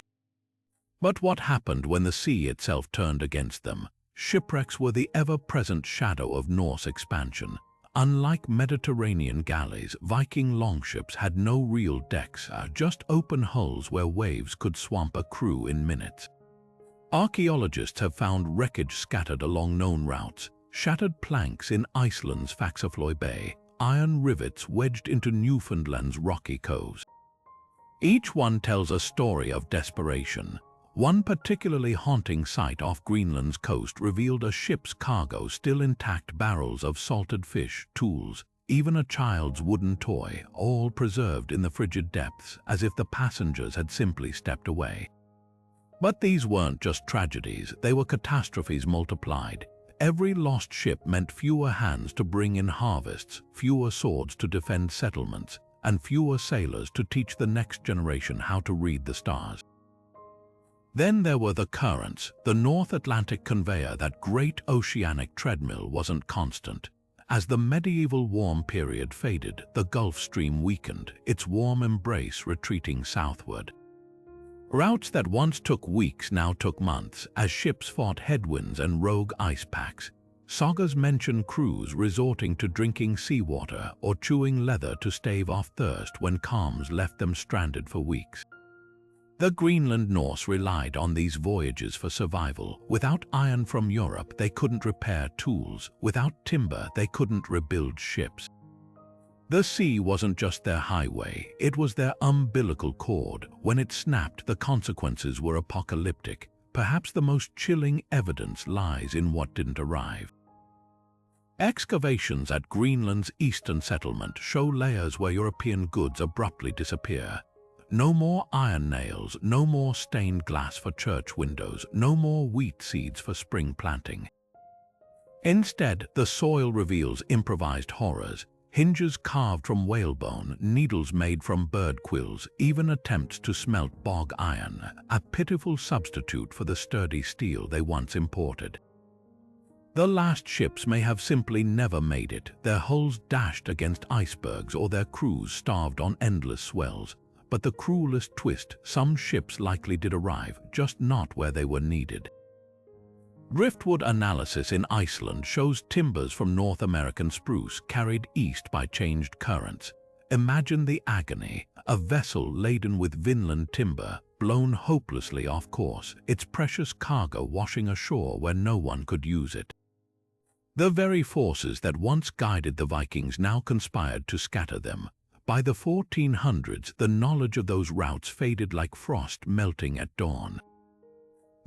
But what happened when the sea itself turned against them? Shipwrecks were the ever-present shadow of Norse expansion. Unlike Mediterranean galleys, Viking longships had no real decks, just open hulls where waves could swamp a crew in minutes. Archaeologists have found wreckage scattered along known routes, shattered planks in Iceland's Faxaflói Bay, iron rivets wedged into Newfoundland's rocky coves. Each one tells a story of desperation. One particularly haunting site off Greenland's coast revealed a ship's cargo still intact, barrels of salted fish, tools, even a child's wooden toy, all preserved in the frigid depths as if the passengers had simply stepped away. But these weren't just tragedies, they were catastrophes multiplied. Every lost ship meant fewer hands to bring in harvests, fewer swords to defend settlements, and fewer sailors to teach the next generation how to read the stars. Then there were the currents. The North Atlantic conveyor, that great oceanic treadmill, wasn't constant. As the medieval warm period faded, the Gulf Stream weakened, its warm embrace retreating southward. Routes that once took weeks now took months, as ships fought headwinds and rogue ice packs. Sagas mention crews resorting to drinking seawater or chewing leather to stave off thirst when calms left them stranded for weeks. The Greenland Norse relied on these voyages for survival. Without iron from Europe, they couldn't repair tools. Without timber, they couldn't rebuild ships. The sea wasn't just their highway, it was their umbilical cord. When it snapped, the consequences were apocalyptic. Perhaps the most chilling evidence lies in what didn't arrive. Excavations at Greenland's eastern settlement show layers where European goods abruptly disappear. No more iron nails, no more stained glass for church windows, no more wheat seeds for spring planting. Instead, the soil reveals improvised horrors. Hinges carved from whalebone, needles made from bird quills, even attempts to smelt bog iron, a pitiful substitute for the sturdy steel they once imported. The last ships may have simply never made it, their hulls dashed against icebergs or their crews starved on endless swells. But the cruelest twist, some ships likely did arrive, just not where they were needed. Driftwood analysis in Iceland shows timbers from North American spruce carried east by changed currents. Imagine the agony, a vessel laden with Vinland timber, blown hopelessly off course, its precious cargo washing ashore where no one could use it. The very forces that once guided the Vikings now conspired to scatter them. By the 1400s, the knowledge of those routes faded like frost melting at dawn.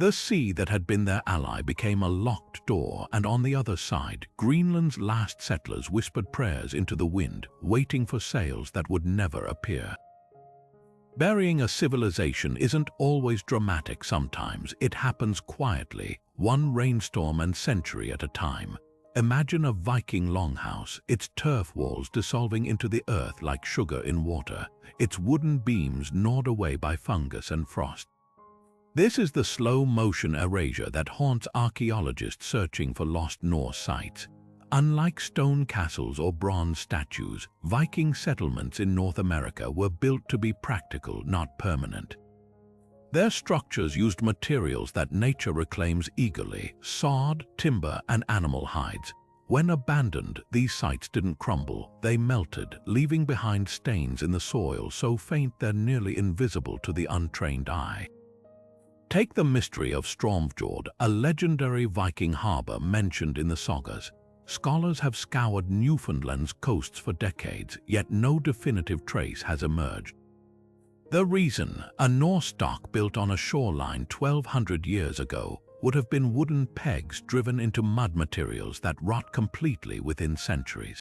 The sea that had been their ally became a locked door, and on the other side, Greenland's last settlers whispered prayers into the wind, waiting for sails that would never appear. Burying a civilization isn't always dramatic. Sometimes it happens quietly, one rainstorm and century at a time. Imagine a Viking longhouse, its turf walls dissolving into the earth like sugar in water, its wooden beams gnawed away by fungus and frost. This is the slow-motion erasure that haunts archaeologists searching for lost Norse sites. Unlike stone castles or bronze statues, Viking settlements in North America were built to be practical, not permanent. Their structures used materials that nature reclaims eagerly: sod, timber, and animal hides. When abandoned, these sites didn't crumble, they melted, leaving behind stains in the soil so faint they're nearly invisible to the untrained eye. Take the mystery of Stromfjord, a legendary Viking harbor mentioned in the sagas. Scholars have scoured Newfoundland's coasts for decades, yet no definitive trace has emerged. The reason: a Norse dock built on a shoreline 1,200 years ago would have been wooden pegs driven into mud materials that rot completely within centuries.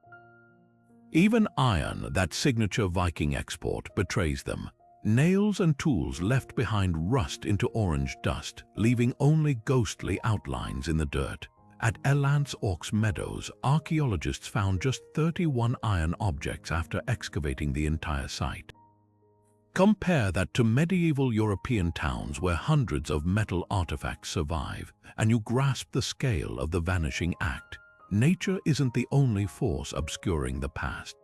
Even iron, that signature Viking export, betrays them. Nails and tools left behind rust into orange dust, leaving only ghostly outlines in the dirt. At Meadows, archaeologists found just 31 iron objects after excavating the entire site. Compare that to medieval European towns where hundreds of metal artifacts survive, and you grasp the scale of the vanishing act. Nature isn't the only force obscuring the past.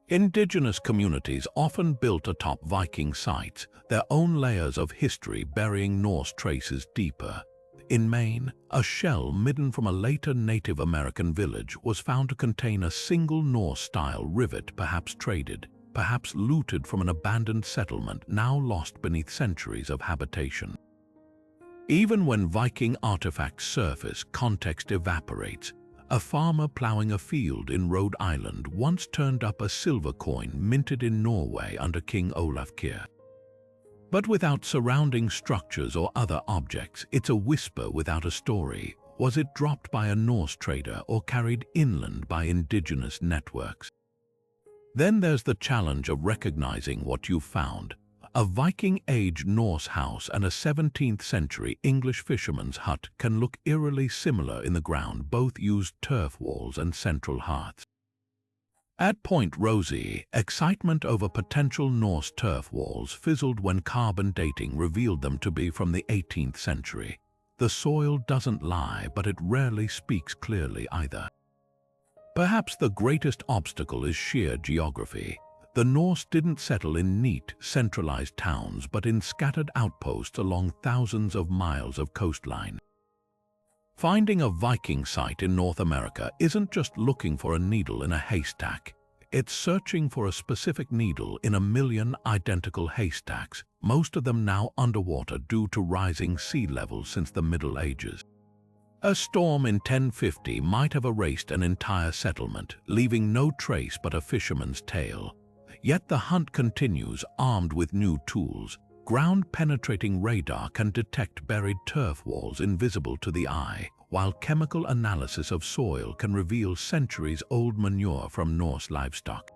Indigenous communities often built atop Viking sites, their own layers of history burying Norse traces deeper. In Maine, a shell midden from a later Native American village was found to contain a single Norse-style rivet, perhaps traded, perhaps looted from an abandoned settlement now lost beneath centuries of habitation. Even when Viking artifacts surface, context evaporates. A farmer plowing a field in Rhode Island once turned up a silver coin minted in Norway under King Olaf Kyrre. But without surrounding structures or other objects, it's a whisper without a story. Was it dropped by a Norse trader or carried inland by indigenous networks? Then there's the challenge of recognizing what you've found. A Viking-age Norse house and a 17th-century English fisherman's hut can look eerily similar in the ground. Both used turf walls and central hearths. At Point Rosee, excitement over potential Norse turf walls fizzled when carbon dating revealed them to be from the 18th century. The soil doesn't lie, but it rarely speaks clearly either. Perhaps the greatest obstacle is sheer geography. The Norse didn't settle in neat, centralized towns, but in scattered outposts along thousands of miles of coastline. Finding a Viking site in North America isn't just looking for a needle in a haystack. It's searching for a specific needle in a million identical haystacks, most of them now underwater due to rising sea levels since the Middle Ages. A storm in 1050 might have erased an entire settlement, leaving no trace but a fisherman's tale. Yet the hunt continues, armed with new tools. Ground-penetrating radar can detect buried turf walls invisible to the eye, while chemical analysis of soil can reveal centuries-old manure from Norse livestock.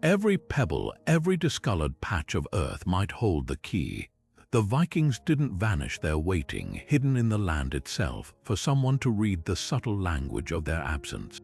Every pebble, every discolored patch of earth might hold the key. The Vikings didn't vanish, they're waiting, hidden in the land itself, for someone to read the subtle language of their absence.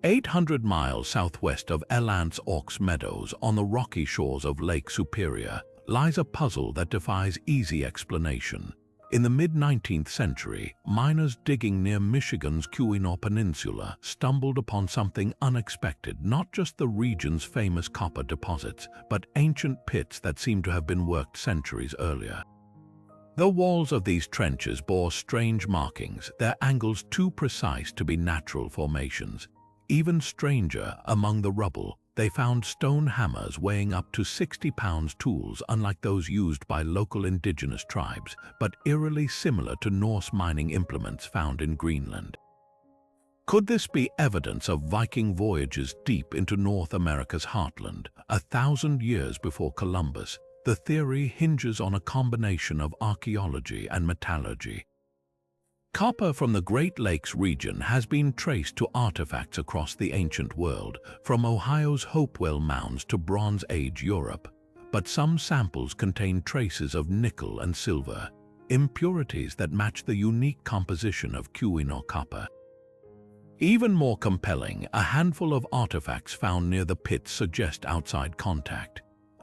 800 miles southwest of Meadows, on the rocky shores of Lake Superior, lies a puzzle that defies easy explanation. In the mid-19th century, miners digging near Michigan's Keweenaw Peninsula stumbled upon something unexpected, not just the region's famous copper deposits, but ancient pits that seemed to have been worked centuries earlier. The walls of these trenches bore strange markings, their angles too precise to be natural formations. Even stranger, among the rubble, they found stone hammers weighing up to 60 pounds, tools unlike those used by local indigenous tribes, but eerily similar to Norse mining implements found in Greenland. Could this be evidence of Viking voyages deep into North America's heartland, 1,000 years before Columbus? The theory hinges on a combination of archaeology and metallurgy. Copper from the Great Lakes region has been traced to artifacts across the ancient world, from Ohio's Hopewell mounds to Bronze Age Europe. But some samples contain traces of nickel and silver, impurities that match the unique composition of Keweenaw copper. Even more compelling, a handful of artifacts found near the pits suggest outside contact.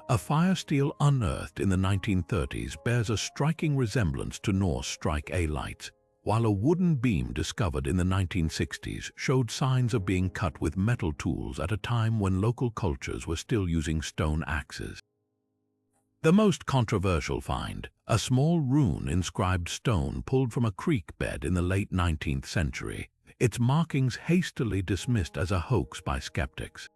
a fire steel unearthed in the 1930s bears a striking resemblance to Norse strike A lights, while a wooden beam discovered in the 1960s showed signs of being cut with metal tools at a time when local cultures were still using stone axes. The most controversial find, a small rune-inscribed stone pulled from a creek bed in the late 19th century, its markings hastily dismissed as a hoax by skeptics.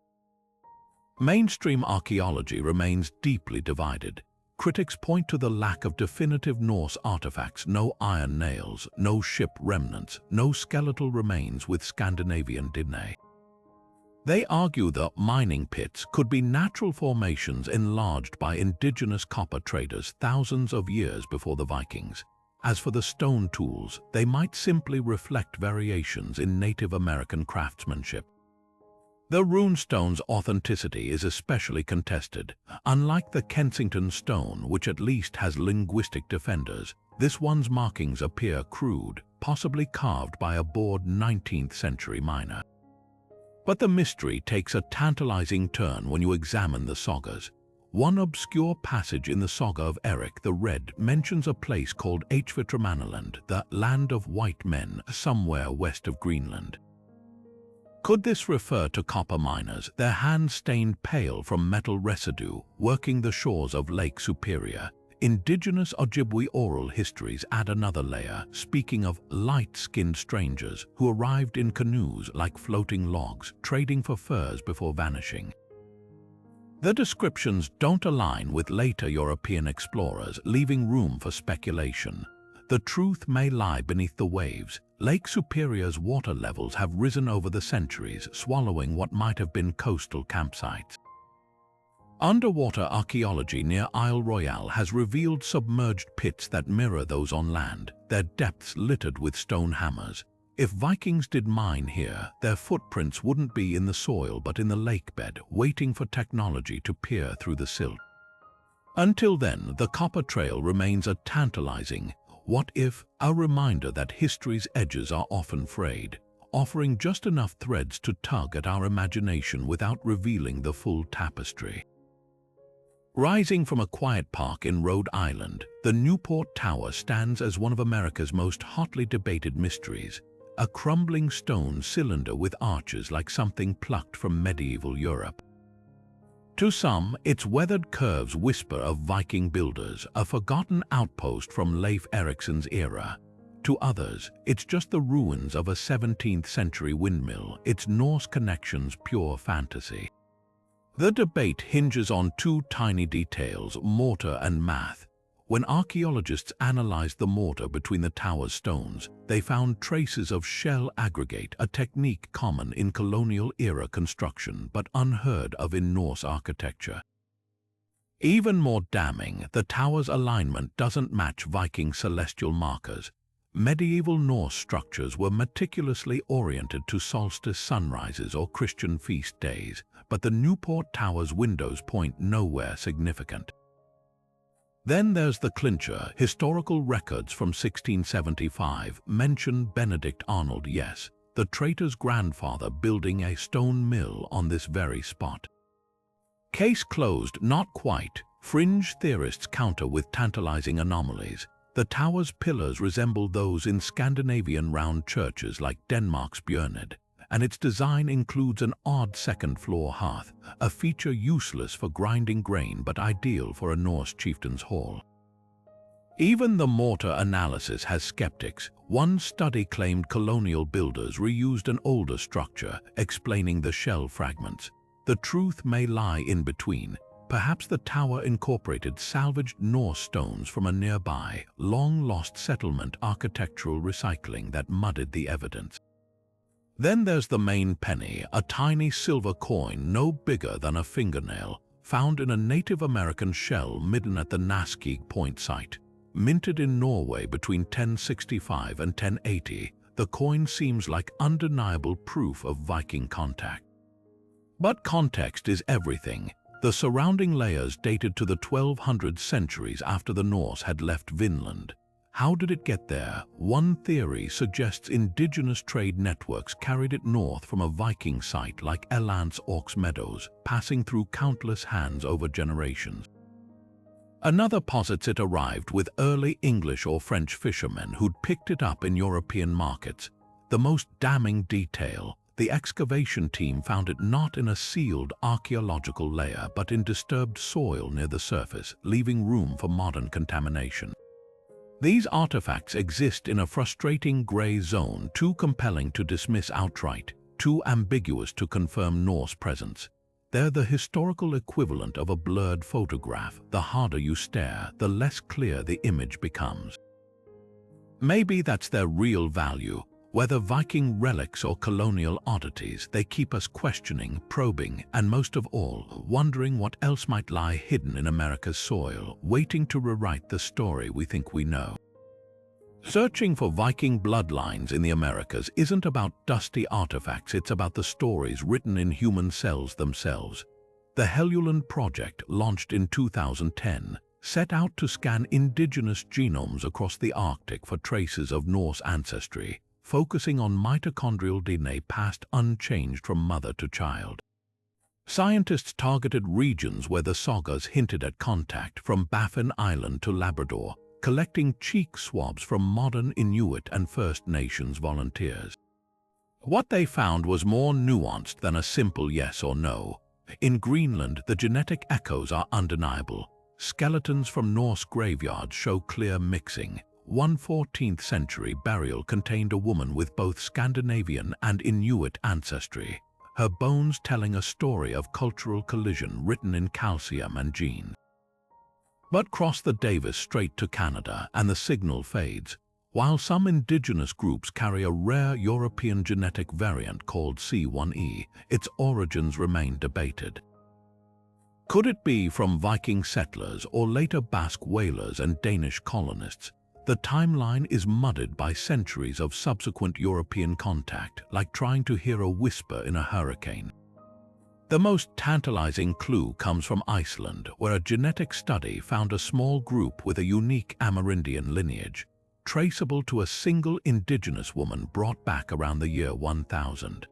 Mainstream archaeology remains deeply divided. Critics point to the lack of definitive Norse artifacts, no iron nails, no ship remnants, no skeletal remains with Scandinavian DNA. They argue that mining pits could be natural formations enlarged by indigenous copper traders thousands of years before the Vikings. As for the stone tools, they might simply reflect variations in Native American craftsmanship. The runestone's authenticity is especially contested. Unlike the Kensington stone, which at least has linguistic defenders, this one's markings appear crude, possibly carved by a bored 19th century miner. But the mystery takes a tantalizing turn when you examine the sagas. One obscure passage in the saga of Erik the Red mentions a place called Hvitramanaland, the land of white men, somewhere west of Greenland. Could this refer to copper miners, their hands stained pale from metal residue, working the shores of Lake Superior? Indigenous Ojibwe oral histories add another layer, speaking of light-skinned strangers who arrived in canoes like floating logs, trading for furs before vanishing. The descriptions don't align with later European explorers, leaving room for speculation. The truth may lie beneath the waves. Lake Superior's water levels have risen over the centuries, swallowing what might have been coastal campsites. Underwater archaeology near Isle Royale has revealed submerged pits that mirror those on land, their depths littered with stone hammers. If Vikings did mine here, their footprints wouldn't be in the soil but in the lake bed, waiting for technology to peer through the silt. Until then, the copper trail remains a tantalizing what if, a reminder that history's edges are often frayed, offering just enough threads to tug at our imagination without revealing the full tapestry. Rising from a quiet park in Rhode Island, the Newport Tower stands as one of America's most hotly debated mysteries, a crumbling stone cylinder with arches like something plucked from medieval Europe. To some, its weathered curves whisper of Viking builders, a forgotten outpost from Leif Erikson's era. To others, it's just the ruins of a 17th century windmill, its Norse connections pure fantasy. The debate hinges on two tiny details, mortar and math. When archaeologists analyzed the mortar between the tower's stones, they found traces of shell aggregate, a technique common in colonial-era construction but unheard of in Norse architecture. Even more damning, the tower's alignment doesn't match Viking celestial markers. Medieval Norse structures were meticulously oriented to solstice sunrises or Christian feast days, but the Newport Tower's windows point nowhere significant. Then there's the clincher. Historical records from 1675 mention Benedict Arnold, yes, the traitor's grandfather, building a stone mill on this very spot. Case closed, not quite. Fringe theorists counter with tantalizing anomalies. The tower's pillars resemble those in Scandinavian round churches like Denmark's Bjørned, and its design includes an odd second-floor hearth, a feature useless for grinding grain but ideal for a Norse chieftain's hall. Even the mortar analysis has skeptics. One study claimed colonial builders reused an older structure, explaining the shell fragments. The truth may lie in between. Perhaps the tower incorporated salvaged Norse stones from a nearby, long-lost settlement, architectural recycling that muddied the evidence. Then there's the main penny, a tiny silver coin no bigger than a fingernail, found in a Native American shell midden at the Naskig Point site. Minted in Norway between 1065 and 1080, the coin seems like undeniable proof of Viking contact. But context is everything. The surrounding layers dated to the 1200 centuries after the Norse had left Vinland. How did it get there? One theory suggests indigenous trade networks carried it north from a Viking site like Erikson or Meadows, passing through countless hands over generations. Another posits it arrived with early English or French fishermen who'd picked it up in European markets. The most damning detail: the excavation team found it not in a sealed archaeological layer but in disturbed soil near the surface, leaving room for modern contamination. These artifacts exist in a frustrating grey zone, too compelling to dismiss outright, too ambiguous to confirm Norse presence. They're the historical equivalent of a blurred photograph. The harder you stare, the less clear the image becomes. Maybe that's their real value. Whether Viking relics or colonial oddities, they keep us questioning, probing, and most of all, wondering what else might lie hidden in America's soil, waiting to rewrite the story we think we know. Searching for Viking bloodlines in the Americas isn't about dusty artifacts, it's about the stories written in human cells themselves. The Helluland Project, launched in 2010, set out to scan indigenous genomes across the Arctic for traces of Norse ancestry, focusing on mitochondrial DNA passed unchanged from mother to child. Scientists targeted regions where the sagas hinted at contact, from Baffin Island to Labrador, collecting cheek swabs from modern Inuit and First Nations volunteers. What they found was more nuanced than a simple yes or no. In Greenland, the genetic echoes are undeniable. Skeletons from Norse graveyards show clear mixing. One 14th century burial contained a woman with both Scandinavian and Inuit ancestry, her bones telling a story of cultural collision written in calcium and genes. But cross the Davis Strait to Canada and the signal fades. While some indigenous groups carry a rare European genetic variant called C1e, its origins remain debated. Could it be from Viking settlers or later Basque whalers and Danish colonists? The timeline is muddied by centuries of subsequent European contact, like trying to hear a whisper in a hurricane. The most tantalizing clue comes from Iceland, where a genetic study found a small group with a unique Amerindian lineage, traceable to a single indigenous woman brought back around the year 1000.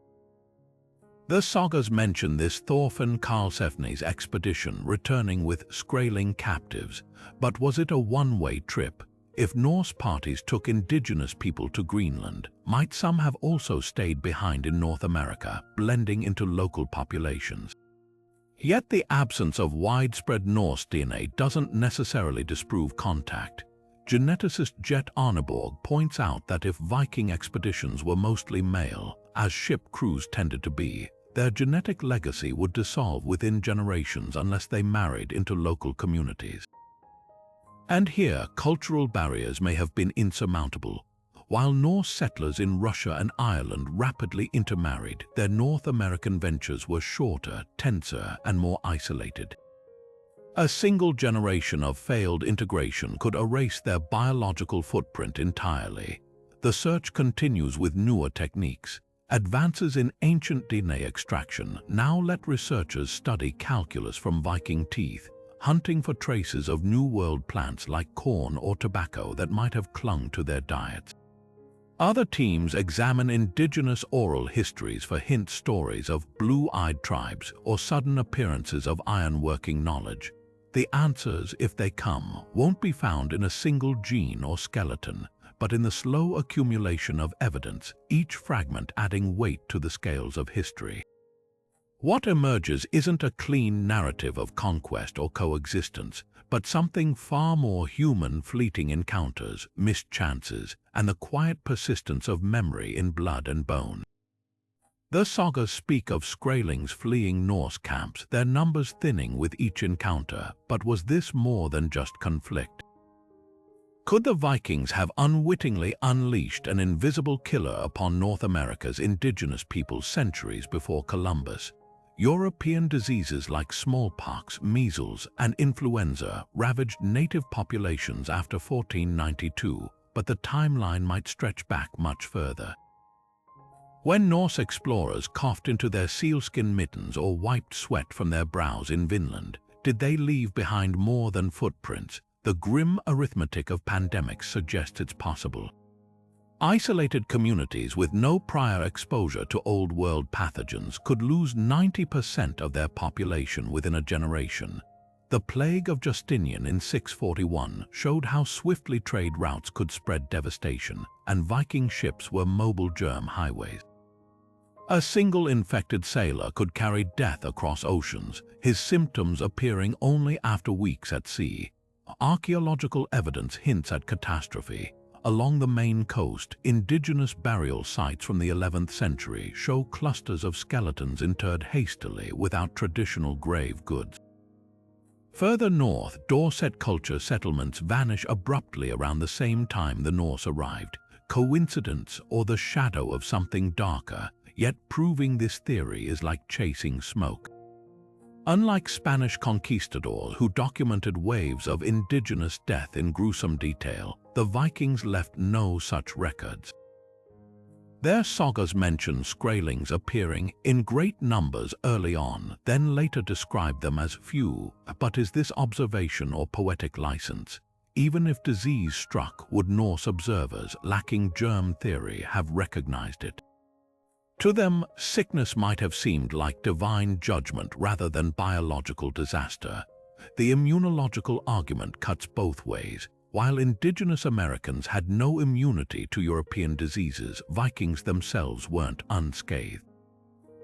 The sagas mention this Thorfinn Karlsefni's expedition returning with Skrælings captives, but was it a one-way trip? If Norse parties took indigenous people to Greenland, might some have also stayed behind in North America, blending into local populations? Yet the absence of widespread Norse DNA doesn't necessarily disprove contact. Geneticist Jet Arneborg points out that if Viking expeditions were mostly male, as ship crews tended to be, their genetic legacy would dissolve within generations unless they married into local communities. And here, cultural barriers may have been insurmountable. While Norse settlers in Russia and Ireland rapidly intermarried, their North American ventures were shorter, tenser, and more isolated. A single generation of failed integration could erase their biological footprint entirely. The search continues with newer techniques. Advances in ancient DNA extraction now let researchers study calculus from Viking teeth, hunting for traces of New World plants like corn or tobacco that might have clung to their diets. Other teams examine indigenous oral histories for hint stories of blue-eyed tribes or sudden appearances of iron-working knowledge. The answers, if they come, won't be found in a single gene or skeleton, but in the slow accumulation of evidence, each fragment adding weight to the scales of history. What emerges isn't a clean narrative of conquest or coexistence, but something far more human: fleeting encounters, missed chances, and the quiet persistence of memory in blood and bone. The sagas speak of Skrælings fleeing Norse camps, their numbers thinning with each encounter, but was this more than just conflict? Could the Vikings have unwittingly unleashed an invisible killer upon North America's indigenous peoples centuries before Columbus? European diseases like smallpox, measles, and influenza ravaged native populations after 1492, but the timeline might stretch back much further. When Norse explorers coughed into their sealskin mittens or wiped sweat from their brows in Vinland, did they leave behind more than footprints? the grim arithmetic of pandemics suggests it's possible. Isolated communities with no prior exposure to Old World pathogens could lose 90% of their population within a generation. The plague of Justinian in 641 showed how swiftly trade routes could spread devastation, and Viking ships were mobile germ highways. A single infected sailor could carry death across oceans, his symptoms appearing only after weeks at sea. Archaeological evidence hints at catastrophe. Along the Maine coast, indigenous burial sites from the 11th century show clusters of skeletons interred hastily without traditional grave goods. Further north, Dorset culture settlements vanish abruptly around the same time the Norse arrived. Coincidence or the shadow of something darker? Yet proving this theory is like chasing smoke. Unlike Spanish conquistadors who documented waves of indigenous death in gruesome detail, the Vikings left no such records. Their sagas mention Skrælings appearing in great numbers early on, then later describe them as few. But is this observation or poetic license? Even if disease struck, would Norse observers lacking germ theory have recognized it? To them, sickness might have seemed like divine judgment rather than biological disaster. The immunological argument cuts both ways. While indigenous Americans had no immunity to European diseases, Vikings themselves weren't unscathed.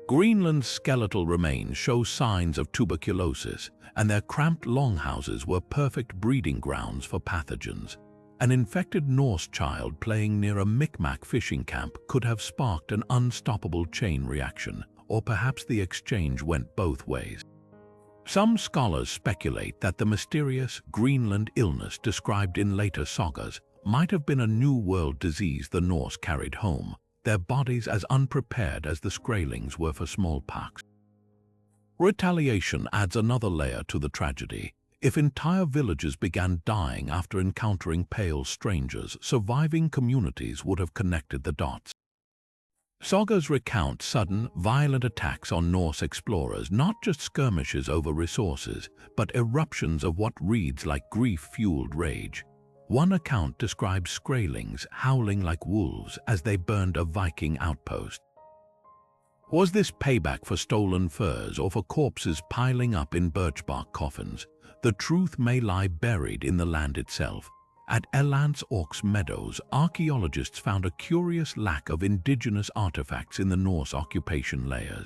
Greenland's skeletal remains show signs of tuberculosis, and their cramped longhouses were perfect breeding grounds for pathogens. An infected Norse child playing near a Micmac fishing camp could have sparked an unstoppable chain reaction, or perhaps the exchange went both ways. Some scholars speculate that the mysterious Greenland illness described in later sagas might have been a New World disease the Norse carried home, their bodies as unprepared as the Skrælings were for smallpox. Retaliation adds another layer to the tragedy. If entire villages began dying after encountering pale strangers, surviving communities would have connected the dots. Sagas recount sudden, violent attacks on Norse explorers, not just skirmishes over resources, but eruptions of what reads like grief-fueled rage. One account describes Skrælings howling like wolves as they burned a Viking outpost. Was this payback for stolen furs or for corpses piling up in birch-bark coffins? The truth may lie buried in the land itself. At Erikson Meadows, archaeologists found a curious lack of indigenous artifacts in the Norse occupation layers.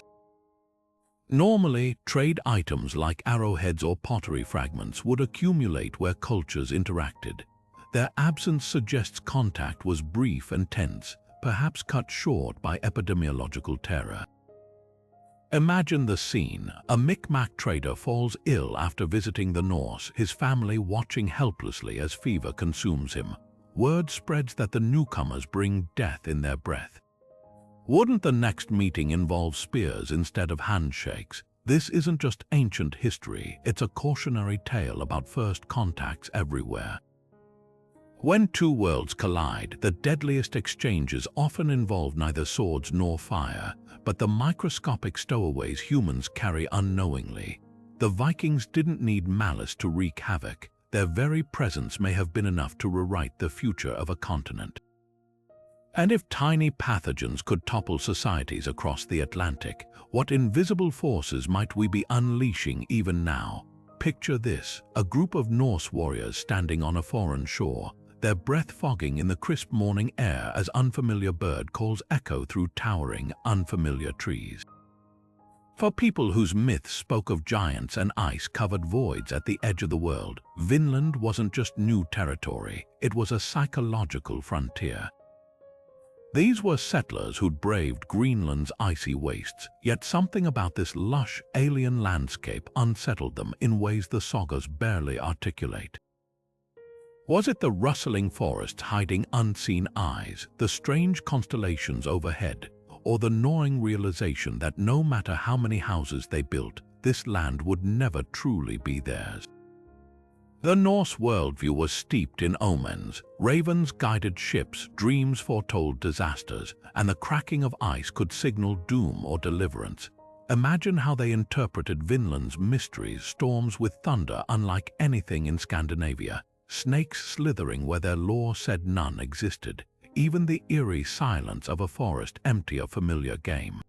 Normally, trade items like arrowheads or pottery fragments would accumulate where cultures interacted. Their absence suggests contact was brief and tense, perhaps cut short by epidemiological terror. Imagine the scene. A Micmac trader falls ill after visiting the Norse, his family watching helplessly as fever consumes him. Word spreads that the newcomers bring death in their breath. Wouldn't the next meeting involve spears instead of handshakes? This isn't just ancient history, it's a cautionary tale about first contacts everywhere. When two worlds collide, the deadliest exchanges often involve neither swords nor fire, but the microscopic stowaways humans carry unknowingly. The Vikings didn't need malice to wreak havoc. Their very presence may have been enough to rewrite the future of a continent. And if tiny pathogens could topple societies across the Atlantic, what invisible forces might we be unleashing even now? Picture this, a group of Norse warriors standing on a foreign shore, their breath fogging in the crisp morning air as unfamiliar bird calls echo through towering, unfamiliar trees. For people whose myths spoke of giants and ice-covered voids at the edge of the world, Vinland wasn't just new territory, it was a psychological frontier. These were settlers who'd braved Greenland's icy wastes, yet something about this lush, alien landscape unsettled them in ways the sagas barely articulate. Was it the rustling forests hiding unseen eyes, the strange constellations overhead, or the gnawing realization that no matter how many houses they built, this land would never truly be theirs? The Norse worldview was steeped in omens. Ravens guided ships, dreams foretold disasters, and the cracking of ice could signal doom or deliverance. Imagine how they interpreted Vinland's mysteries, storms with thunder unlike anything in Scandinavia. snakes slithering where their lore said none existed, even the eerie silence of a forest empty of familiar game.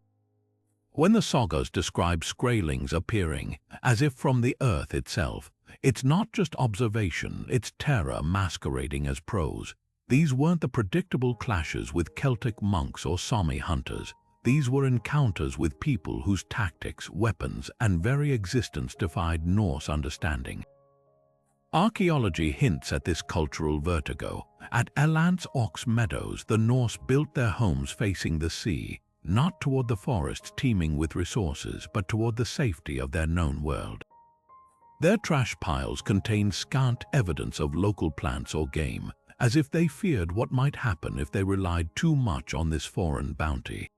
When the sagas describe Skrælings appearing, as if from the earth itself, it's not just observation, it's terror masquerading as prose. These weren't the predictable clashes with Celtic monks or Sami hunters. These were encounters with people whose tactics, weapons, and very existence defied Norse understanding. Archaeology hints at this cultural vertigo. At Elant's Ox Meadows, the Norse built their homes facing the sea, not toward the forests teeming with resources, but toward the safety of their known world. Their trash piles contained scant evidence of local plants or game, as if they feared what might happen if they relied too much on this foreign bounty.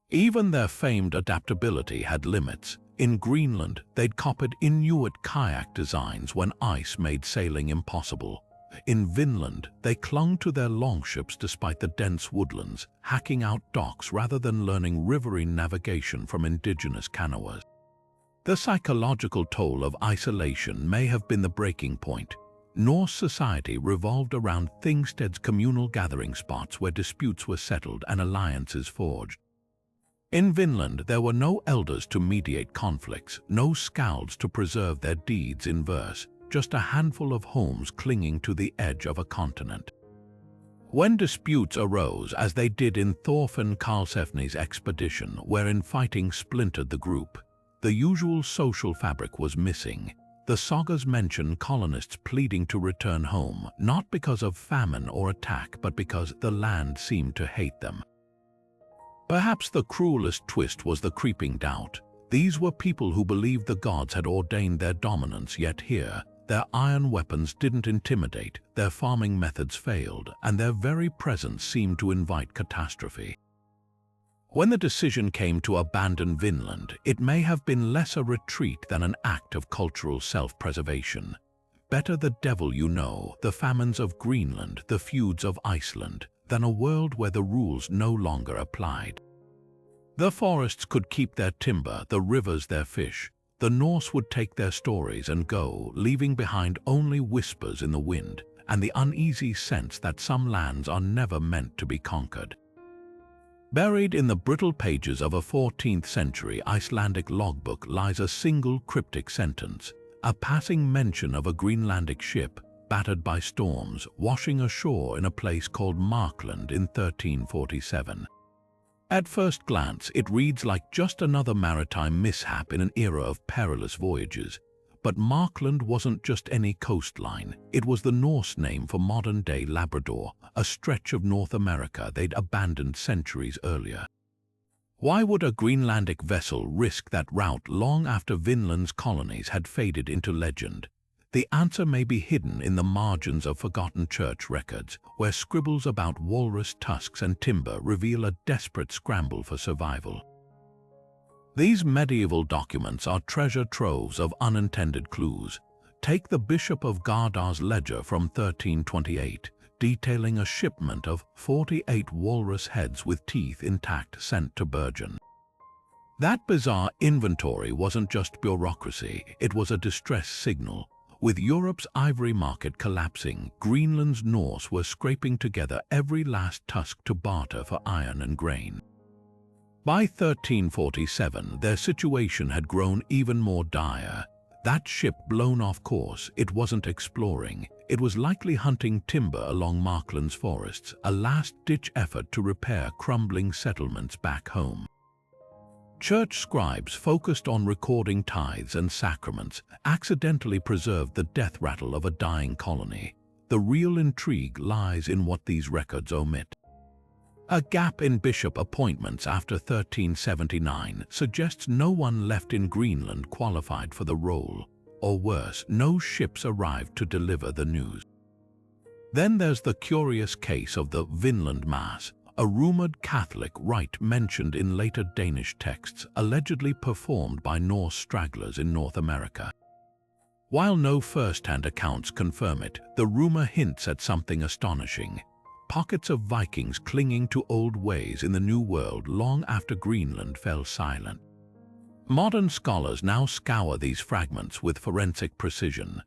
Even their famed adaptability had limits. In Greenland, they'd copied Inuit kayak designs when ice made sailing impossible. In Vinland, they clung to their longships despite the dense woodlands, hacking out docks rather than learning riverine navigation from indigenous canoers. The psychological toll of isolation may have been the breaking point. Norse society revolved around Thingsted's communal gathering spots where disputes were settled and alliances forged. In Vinland, there were no elders to mediate conflicts, no skalds to preserve their deeds in verse, just a handful of homes clinging to the edge of a continent. When disputes arose, as they did in Thorfinn Karlsefni's expedition, wherein fighting splintered the group, the usual social fabric was missing. The sagas mention colonists pleading to return home, not because of famine or attack, but because the land seemed to hate them. Perhaps the cruelest twist was the creeping doubt. These were people who believed the gods had ordained their dominance, yet here, their iron weapons didn't intimidate, their farming methods failed, and their very presence seemed to invite catastrophe. When the decision came to abandon Vinland, it may have been less a retreat than an act of cultural self-preservation. Better the devil you know, the famines of Greenland, the feuds of Iceland, than a world where the rules no longer applied. The forests could keep their timber, the rivers their fish. The Norse would take their stories and go, leaving behind only whispers in the wind and the uneasy sense that some lands are never meant to be conquered. Buried in the brittle pages of a 14th century Icelandic logbook lies a single cryptic sentence, a passing mention of a Greenlandic ship, battered by storms, washing ashore in a place called Markland in 1347. At first glance, it reads like just another maritime mishap in an era of perilous voyages. But Markland wasn't just any coastline. It was the Norse name for modern-day Labrador, a stretch of North America they'd abandoned centuries earlier. Why would a Greenlandic vessel risk that route long after Vinland's colonies had faded into legend? The answer may be hidden in the margins of forgotten church records, where scribbles about walrus tusks and timber reveal a desperate scramble for survival. These medieval documents are treasure troves of unintended clues. Take the Bishop of Gardar's ledger from 1328, detailing a shipment of 48 walrus heads with teeth intact sent to Bergen. That bizarre inventory wasn't just bureaucracy, it was a distress signal. With Europe's ivory market collapsing, Greenland's Norse were scraping together every last tusk to barter for iron and grain. By 1347, their situation had grown even more dire. That ship blown off course, it wasn't exploring. It was likely hunting timber along Markland's forests, a last-ditch effort to repair crumbling settlements back home. Church scribes focused on recording tithes and sacraments, accidentally preserved the death rattle of a dying colony. The real intrigue lies in what these records omit. A gap in bishop appointments after 1379 suggests no one left in Greenland qualified for the role, or worse, no ships arrived to deliver the news. Then there's the curious case of the Vinland Mass, a rumored Catholic rite mentioned in later Danish texts, allegedly performed by Norse stragglers in North America. While no first-hand accounts confirm it, the rumor hints at something astonishing. Pockets of Vikings clinging to old ways in the New World long after Greenland fell silent. Modern scholars now scour these fragments with forensic precision.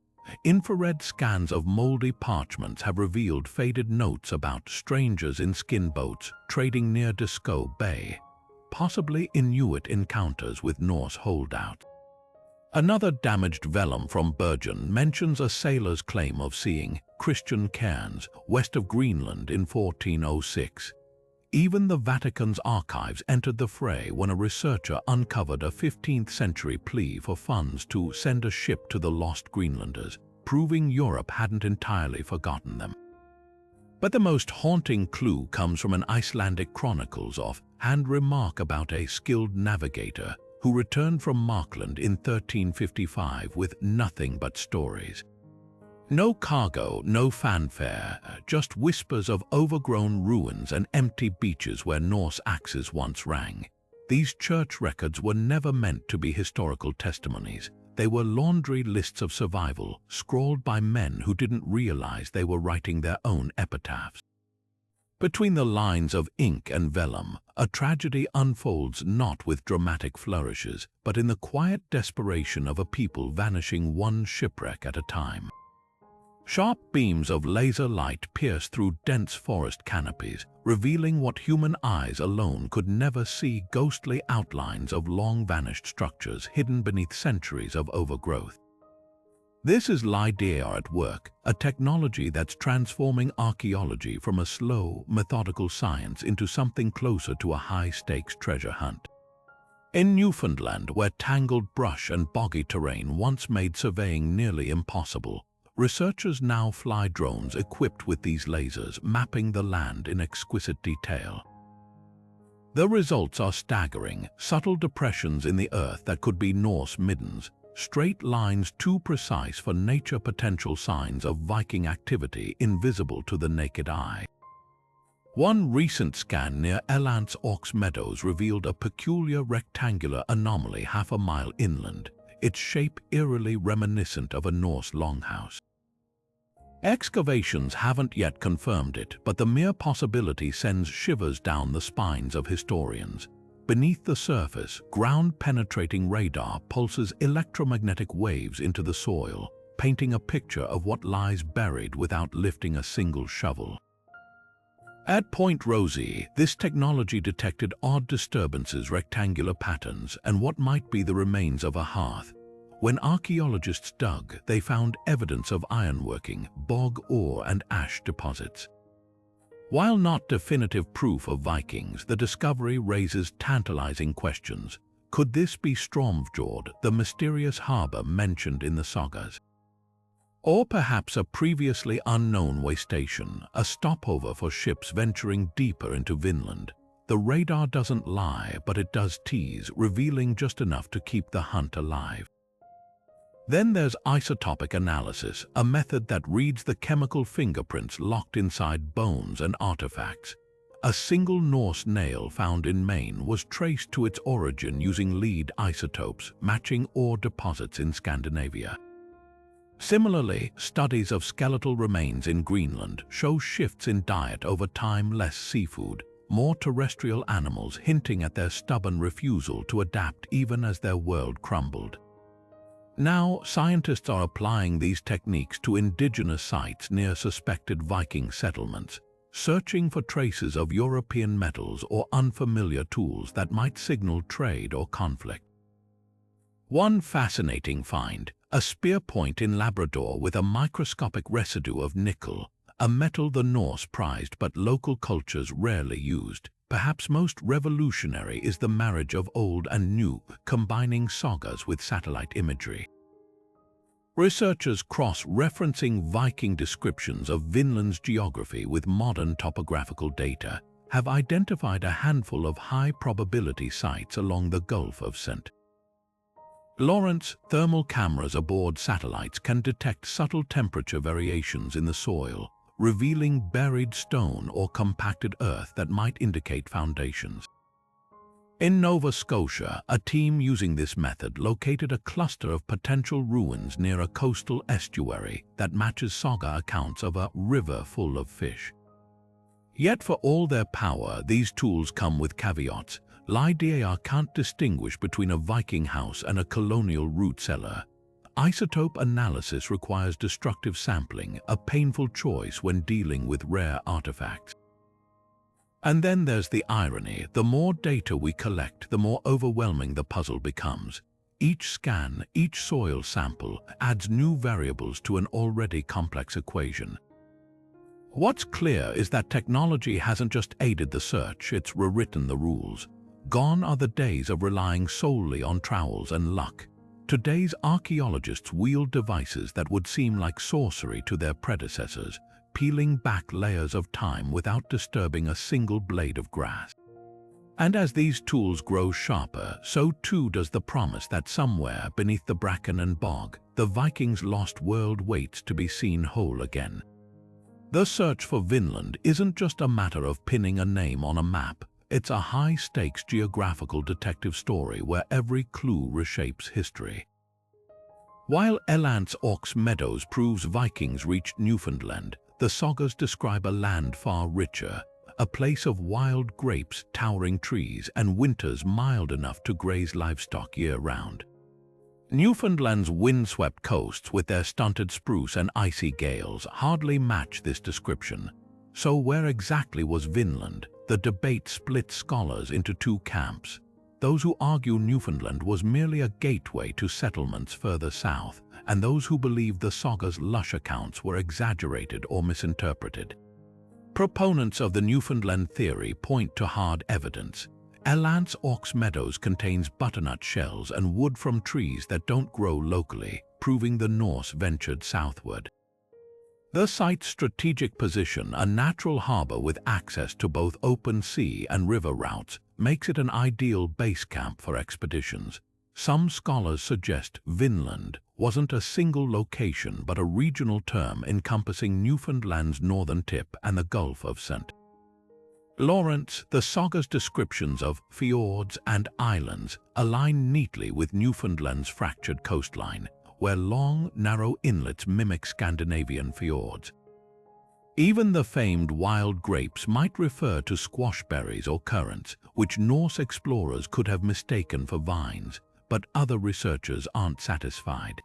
Infrared scans of moldy parchments have revealed faded notes about strangers in skin boats trading near Disco Bay, possibly Inuit encounters with Norse holdouts. Another damaged vellum from Bergen mentions a sailor's claim of seeing Christian cairns west of Greenland in 1406. Even the Vatican's archives entered the fray when a researcher uncovered a 15th-century plea for funds to send a ship to the lost Greenlanders, proving Europe hadn't entirely forgotten them. But the most haunting clue comes from an Icelandic chronicles offhand remark about a skilled navigator who returned from Markland in 1355 with nothing but stories. No cargo, no fanfare, just whispers of overgrown ruins and empty beaches where Norse axes once rang. These church records were never meant to be historical testimonies. They were laundry lists of survival, scrawled by men who didn't realize they were writing their own epitaphs. Between the lines of ink and vellum, a tragedy unfolds not with dramatic flourishes, but in the quiet desperation of a people vanishing one shipwreck at a time. Sharp beams of laser light pierce through dense forest canopies, revealing what human eyes alone could never see: ghostly outlines of long-vanished structures hidden beneath centuries of overgrowth. This is LiDAR at work, a technology that's transforming archaeology from a slow, methodical science into something closer to a high-stakes treasure hunt. In Newfoundland, where tangled brush and boggy terrain once made surveying nearly impossible, researchers now fly drones equipped with these lasers, mapping the land in exquisite detail. The results are staggering: subtle depressions in the earth that could be Norse middens, straight lines too precise for nature, potential signs of Viking activity invisible to the naked eye. One recent scan near Elant's Ox Meadows revealed a peculiar rectangular anomaly half a mile inland, its shape eerily reminiscent of a Norse longhouse. Excavations haven't yet confirmed it, but the mere possibility sends shivers down the spines of historians. Beneath the surface, ground-penetrating radar pulses electromagnetic waves into the soil, painting a picture of what lies buried without lifting a single shovel. At Point Rosee, this technology detected odd disturbances, rectangular patterns, and what might be the remains of a hearth. When archaeologists dug, they found evidence of ironworking, bog ore, and ash deposits. While not definitive proof of Vikings, the discovery raises tantalizing questions. Could this be Stromfjord, the mysterious harbor mentioned in the sagas? Or perhaps a previously unknown way station, a stopover for ships venturing deeper into Vinland? The radar doesn't lie, but it does tease, revealing just enough to keep the hunt alive. Then there's isotopic analysis, a method that reads the chemical fingerprints locked inside bones and artifacts. A single Norse nail found in Maine was traced to its origin using lead isotopes, matching ore deposits in Scandinavia. Similarly, studies of skeletal remains in Greenland show shifts in diet over time: less seafood, more terrestrial animals, hinting at their stubborn refusal to adapt even as their world crumbled. Now, scientists are applying these techniques to indigenous sites near suspected Viking settlements, searching for traces of European metals or unfamiliar tools that might signal trade or conflict. One fascinating find: a spear point in Labrador with a microscopic residue of nickel, a metal the Norse prized but local cultures rarely used. Perhaps most revolutionary is the marriage of old and new, combining sagas with satellite imagery. Researchers cross-referencing Viking descriptions of Vinland's geography with modern topographical data have identified a handful of high-probability sites along the Gulf of St. Lawrence. Thermal cameras aboard satellites can detect subtle temperature variations in the soil, revealing buried stone or compacted earth that might indicate foundations. In Nova Scotia, a team using this method located a cluster of potential ruins near a coastal estuary that matches saga accounts of a river full of fish. Yet for all their power, these tools come with caveats. LiDAR can't distinguish between a Viking house and a colonial root cellar. isotope analysis requires destructive sampling, a painful choice when dealing with rare artifacts. And then there's the irony. The more data we collect, the more overwhelming the puzzle becomes. Each scan, each soil sample, adds new variables to an already complex equation. What's clear is that technology hasn't just aided the search, it's rewritten the rules. Gone are the days of relying solely on trowels and luck. Today's archaeologists wield devices that would seem like sorcery to their predecessors, peeling back layers of time without disturbing a single blade of grass. And as these tools grow sharper, so too does the promise that somewhere beneath the bracken and bog, the Vikings' lost world waits to be seen whole again. The search for Vinland isn't just a matter of pinning a name on a map. It's a high-stakes geographical detective story where every clue reshapes history. While Erikson Meadows proves Vikings reached Newfoundland, the sagas describe a land far richer, a place of wild grapes, towering trees, and winters mild enough to graze livestock year-round. Newfoundland's windswept coasts with their stunted spruce and icy gales hardly match this description. So where exactly was Vinland? The debate split scholars into two camps. Those who argue Newfoundland was merely a gateway to settlements further south, and those who believe the saga's lush accounts were exaggerated or misinterpreted. Proponents of the Newfoundland theory point to hard evidence. Erikson Meadows contains butternut shells and wood from trees that don't grow locally, proving the Norse ventured southward. The site's strategic position, a natural harbor with access to both open sea and river routes, makes it an ideal base camp for expeditions. Some scholars suggest Vinland wasn't a single location but a regional term encompassing Newfoundland's northern tip and the Gulf of St. Lawrence. The saga's descriptions of fjords and islands align neatly with Newfoundland's fractured coastline, where long, narrow inlets mimic Scandinavian fjords. Even the famed wild grapes might refer to squash berries or currants, which Norse explorers could have mistaken for vines, but other researchers aren't satisfied.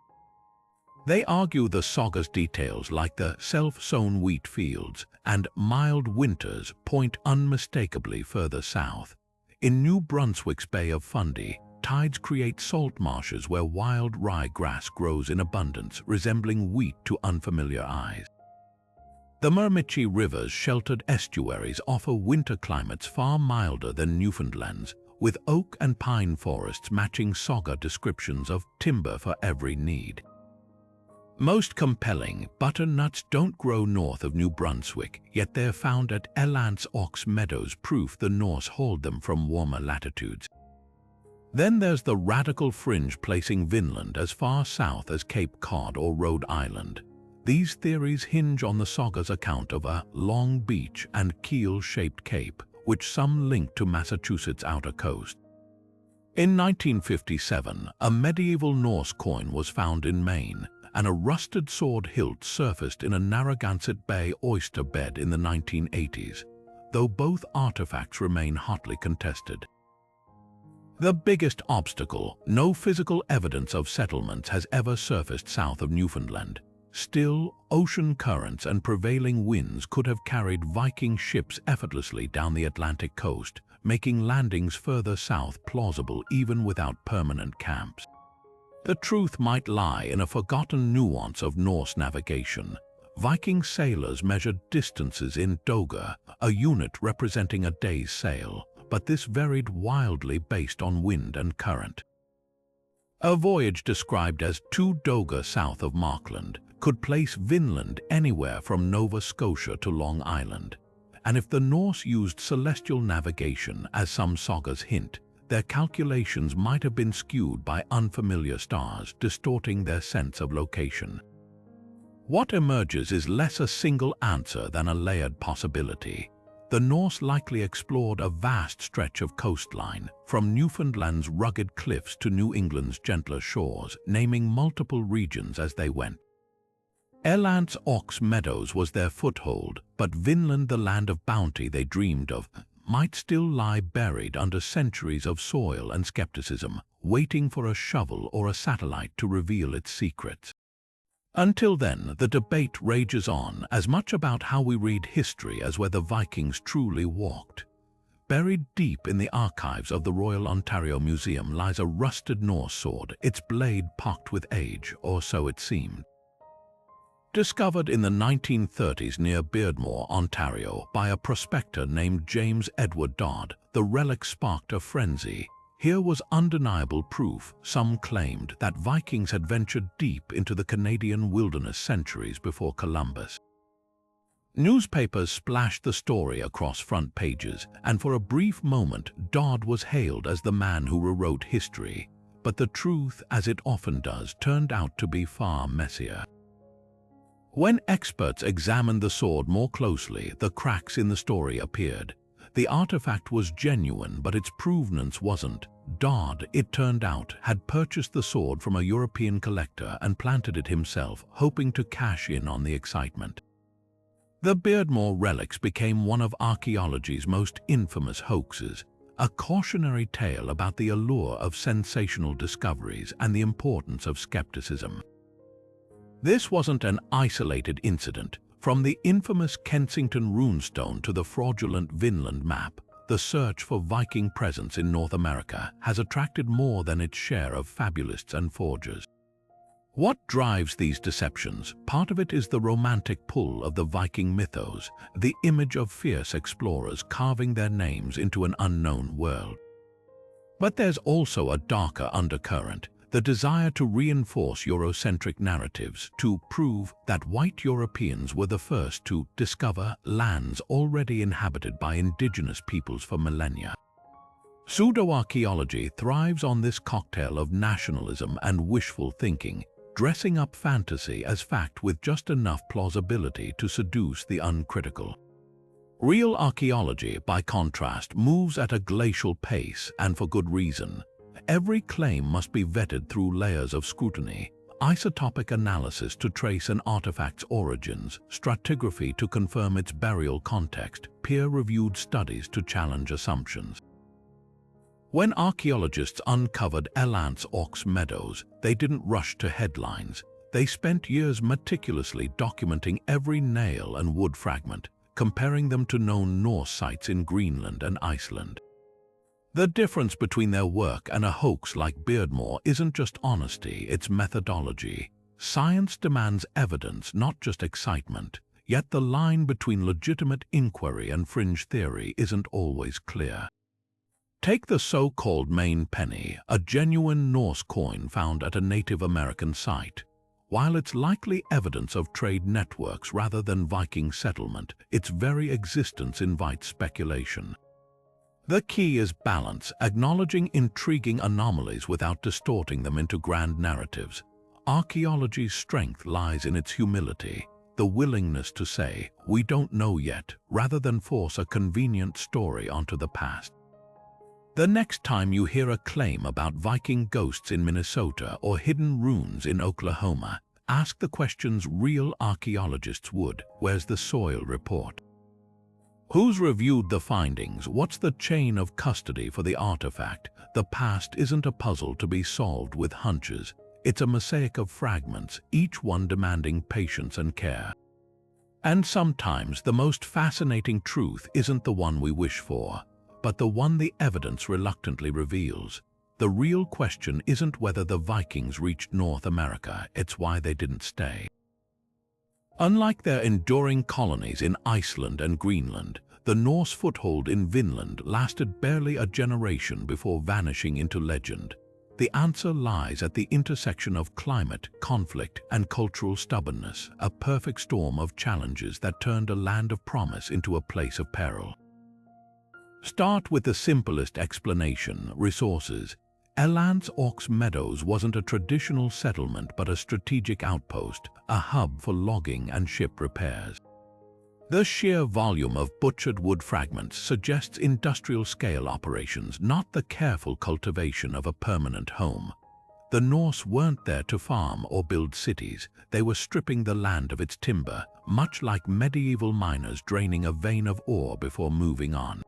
They argue the saga's details, like the self-sown wheat fields and mild winters, point unmistakably further south. In New Brunswick's Bay of Fundy, tides create salt marshes where wild ryegrass grows in abundance, resembling wheat to unfamiliar eyes. The Miramichi River's sheltered estuaries offer winter climates far milder than Newfoundland's, with oak and pine forests matching saga descriptions of timber for every need. Most compelling, butternuts don't grow north of New Brunswick, yet they're found at Erikson Meadows, proof the Norse hauled them from warmer latitudes. Then there's the radical fringe placing Vinland as far south as Cape Cod or Rhode Island. These theories hinge on the saga's account of a long beach and keel-shaped cape, which some link to Massachusetts' outer coast. In 1957, a medieval Norse coin was found in Maine, and a rusted sword hilt surfaced in a Narragansett Bay oyster bed in the 1980s, though both artifacts remain hotly contested. The biggest obstacle: no physical evidence of settlements has ever surfaced south of Newfoundland. Still, ocean currents and prevailing winds could have carried Viking ships effortlessly down the Atlantic coast, making landings further south plausible even without permanent camps. The truth might lie in a forgotten nuance of Norse navigation. Viking sailors measured distances in doga, a unit representing a day's sail, but this varied wildly based on wind and current. A voyage described as 2 doga south of Markland could place Vinland anywhere from Nova Scotia to Long Island. And if the Norse used celestial navigation, as some sagas hint, their calculations might have been skewed by unfamiliar stars, distorting their sense of location. What emerges is less a single answer than a layered possibility. The Norse likely explored a vast stretch of coastline, from Newfoundland's rugged cliffs to New England's gentler shores, naming multiple regions as they went. Erikson Meadows was their foothold, but Vinland the land of bounty they dreamed of, might still lie buried under centuries of soil and skepticism, waiting for a shovel or a satellite to reveal its secrets. Until then, the debate rages on, as much about how we read history as where the Vikings truly walked. Buried deep in the archives of the Royal Ontario Museum lies a rusted Norse sword, its blade pocked with age, or so it seemed. Discovered in the 1930s near Beardmore, Ontario, by a prospector named James Edward Dodd, the relic sparked a frenzy. Here was undeniable proof, some claimed, that Vikings had ventured deep into the Canadian wilderness centuries before Columbus. Newspapers splashed the story across front pages, and for a brief moment Dodd was hailed as the man who rewrote history. But the truth, as it often does, turned out to be far messier. When experts examined the sword more closely, the cracks in the story appeared. The artifact was genuine, but its provenance wasn't. Dodd, it turned out, had purchased the sword from a European collector and planted it himself, hoping to cash in on the excitement. The Beardmore relics became one of archaeology's most infamous hoaxes, a cautionary tale about the allure of sensational discoveries and the importance of skepticism. This wasn't an isolated incident. From the infamous Kensington runestone to the fraudulent Vinland map, the search for Viking presence in North America has attracted more than its share of fabulists and forgers. What drives these deceptions? Part of it is the romantic pull of the Viking mythos, the image of fierce explorers carving their names into an unknown world. But there's also a darker undercurrent, the desire to reinforce Eurocentric narratives, to prove that white Europeans were the first to discover lands already inhabited by indigenous peoples for millennia. Pseudo-archaeology thrives on this cocktail of nationalism and wishful thinking, dressing up fantasy as fact with just enough plausibility to seduce the uncritical. Real archaeology, by contrast, moves at a glacial pace, and for good reason. Every claim must be vetted through layers of scrutiny, isotopic analysis to trace an artifact's origins, stratigraphy to confirm its burial context, peer-reviewed studies to challenge assumptions. When archaeologists uncovered Erikson Meadows, they didn't rush to headlines. They spent years meticulously documenting every nail and wood fragment, comparing them to known Norse sites in Greenland and Iceland. The difference between their work and a hoax like Beardmore isn't just honesty, it's methodology. Science demands evidence, not just excitement, yet the line between legitimate inquiry and fringe theory isn't always clear. Take the so-called Maine penny, a genuine Norse coin found at a Native American site. While it's likely evidence of trade networks rather than Viking settlement, its very existence invites speculation. The key is balance, acknowledging intriguing anomalies without distorting them into grand narratives. Archaeology's strength lies in its humility, the willingness to say, "We don't know yet," rather than force a convenient story onto the past. The next time you hear a claim about Viking ghosts in Minnesota or hidden ruins in Oklahoma, ask the questions real archaeologists would. Where's the soil report? Who's reviewed the findings? What's the chain of custody for the artifact? The past isn't a puzzle to be solved with hunches. It's a mosaic of fragments, each one demanding patience and care. And sometimes the most fascinating truth isn't the one we wish for, but the one the evidence reluctantly reveals. The real question isn't whether the Vikings reached North America, it's why they didn't stay. Unlike their enduring colonies in Iceland and Greenland, the Norse foothold in Vinland lasted barely a generation before vanishing into legend. The answer lies at the intersection of climate, conflict, and cultural stubbornness, a perfect storm of challenges that turned a land of promise into a place of peril. Start with the simplest explanation: resources. Erikson Meadows wasn't a traditional settlement but a strategic outpost, a hub for logging and ship repairs. The sheer volume of butchered wood fragments suggests industrial-scale operations, not the careful cultivation of a permanent home. The Norse weren't there to farm or build cities, they were stripping the land of its timber, much like medieval miners draining a vein of ore before moving on.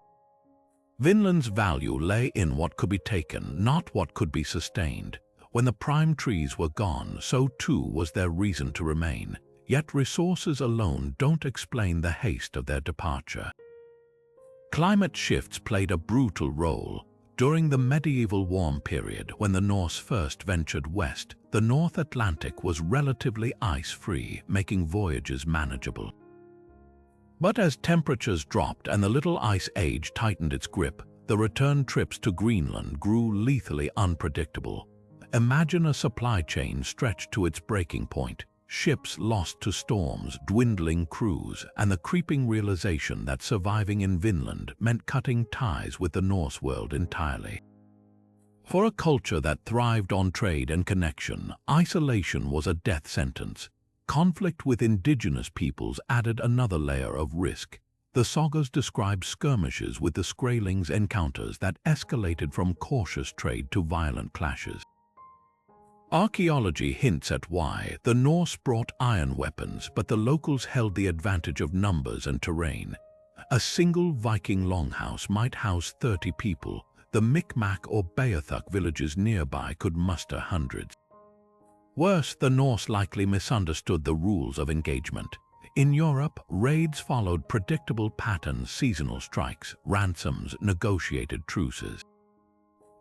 Vinland's value lay in what could be taken, not what could be sustained. When the prime trees were gone, so too was their reason to remain. Yet resources alone don't explain the haste of their departure. Climate shifts played a brutal role. During the medieval warm period, when the Norse first ventured west, the North Atlantic was relatively ice-free, making voyages manageable. But as temperatures dropped and the Little Ice Age tightened its grip, the return trips to Greenland grew lethally unpredictable. Imagine a supply chain stretched to its breaking point, ships lost to storms, dwindling crews, and the creeping realization that surviving in Vinland meant cutting ties with the Norse world entirely. For a culture that thrived on trade and connection, isolation was a death sentence. Conflict with indigenous peoples added another layer of risk. The sagas describe skirmishes with the Skrælings encounters that escalated from cautious trade to violent clashes. Archaeology hints at why. The Norse brought iron weapons, but the locals held the advantage of numbers and terrain. A single Viking longhouse might house 30 people. The Micmac or Beothuk villages nearby could muster hundreds. Worse, the Norse likely misunderstood the rules of engagement. In Europe, raids followed predictable patterns: seasonal strikes, ransoms, negotiated truces.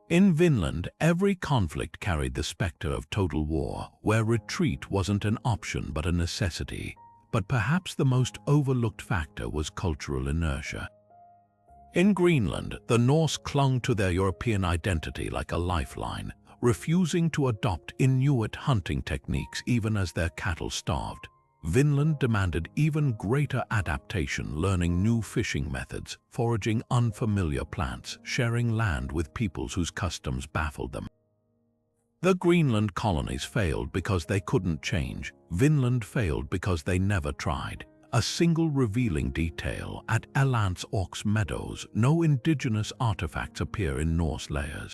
In Vinland, every conflict carried the specter of total war, where retreat wasn't an option but a necessity. But perhaps the most overlooked factor was cultural inertia. In Greenland, the Norse clung to their European identity like a lifeline, refusing to adopt Inuit hunting techniques even as their cattle starved. Vinland demanded even greater adaptation, learning new fishing methods, foraging unfamiliar plants, sharing land with peoples whose customs baffled them. The Greenland colonies failed because they couldn't change. Vinland failed because they never tried. A single revealing detail: at Elant's Orcs Meadows, no indigenous artifacts appear in Norse layers.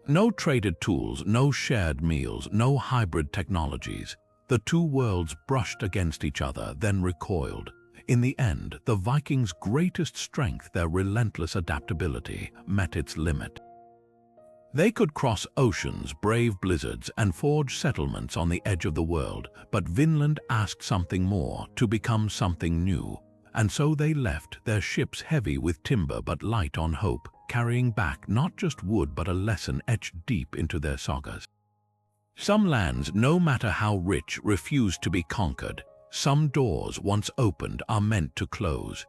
No traded tools, no shared meals, no hybrid technologies. The two worlds brushed against each other, then recoiled. In the end, the Vikings' greatest strength, their relentless adaptability, met its limit. They could cross oceans, brave blizzards, and forge settlements on the edge of the world, but Vinland asked something more: to become something new. And so they left, their ships heavy with timber but light on hope, carrying back not just wood but a lesson etched deep into their sagas. Some lands, no matter how rich, refuse to be conquered. Some doors, once opened, are meant to close.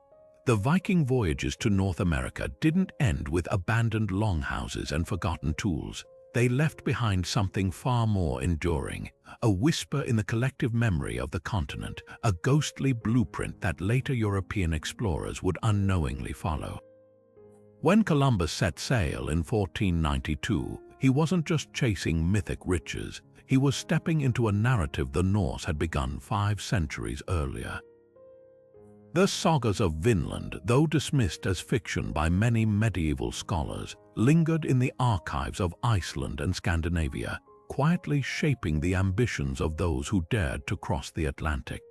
The Viking voyages to North America didn't end with abandoned longhouses and forgotten tools. They left behind something far more enduring, a whisper in the collective memory of the continent, a ghostly blueprint that later European explorers would unknowingly follow. When Columbus set sail in 1492, he wasn't just chasing mythic riches, he was stepping into a narrative the Norse had begun 5 centuries earlier. The sagas of Vinland, though dismissed as fiction by many medieval scholars, lingered in the archives of Iceland and Scandinavia, quietly shaping the ambitions of those who dared to cross the Atlantic.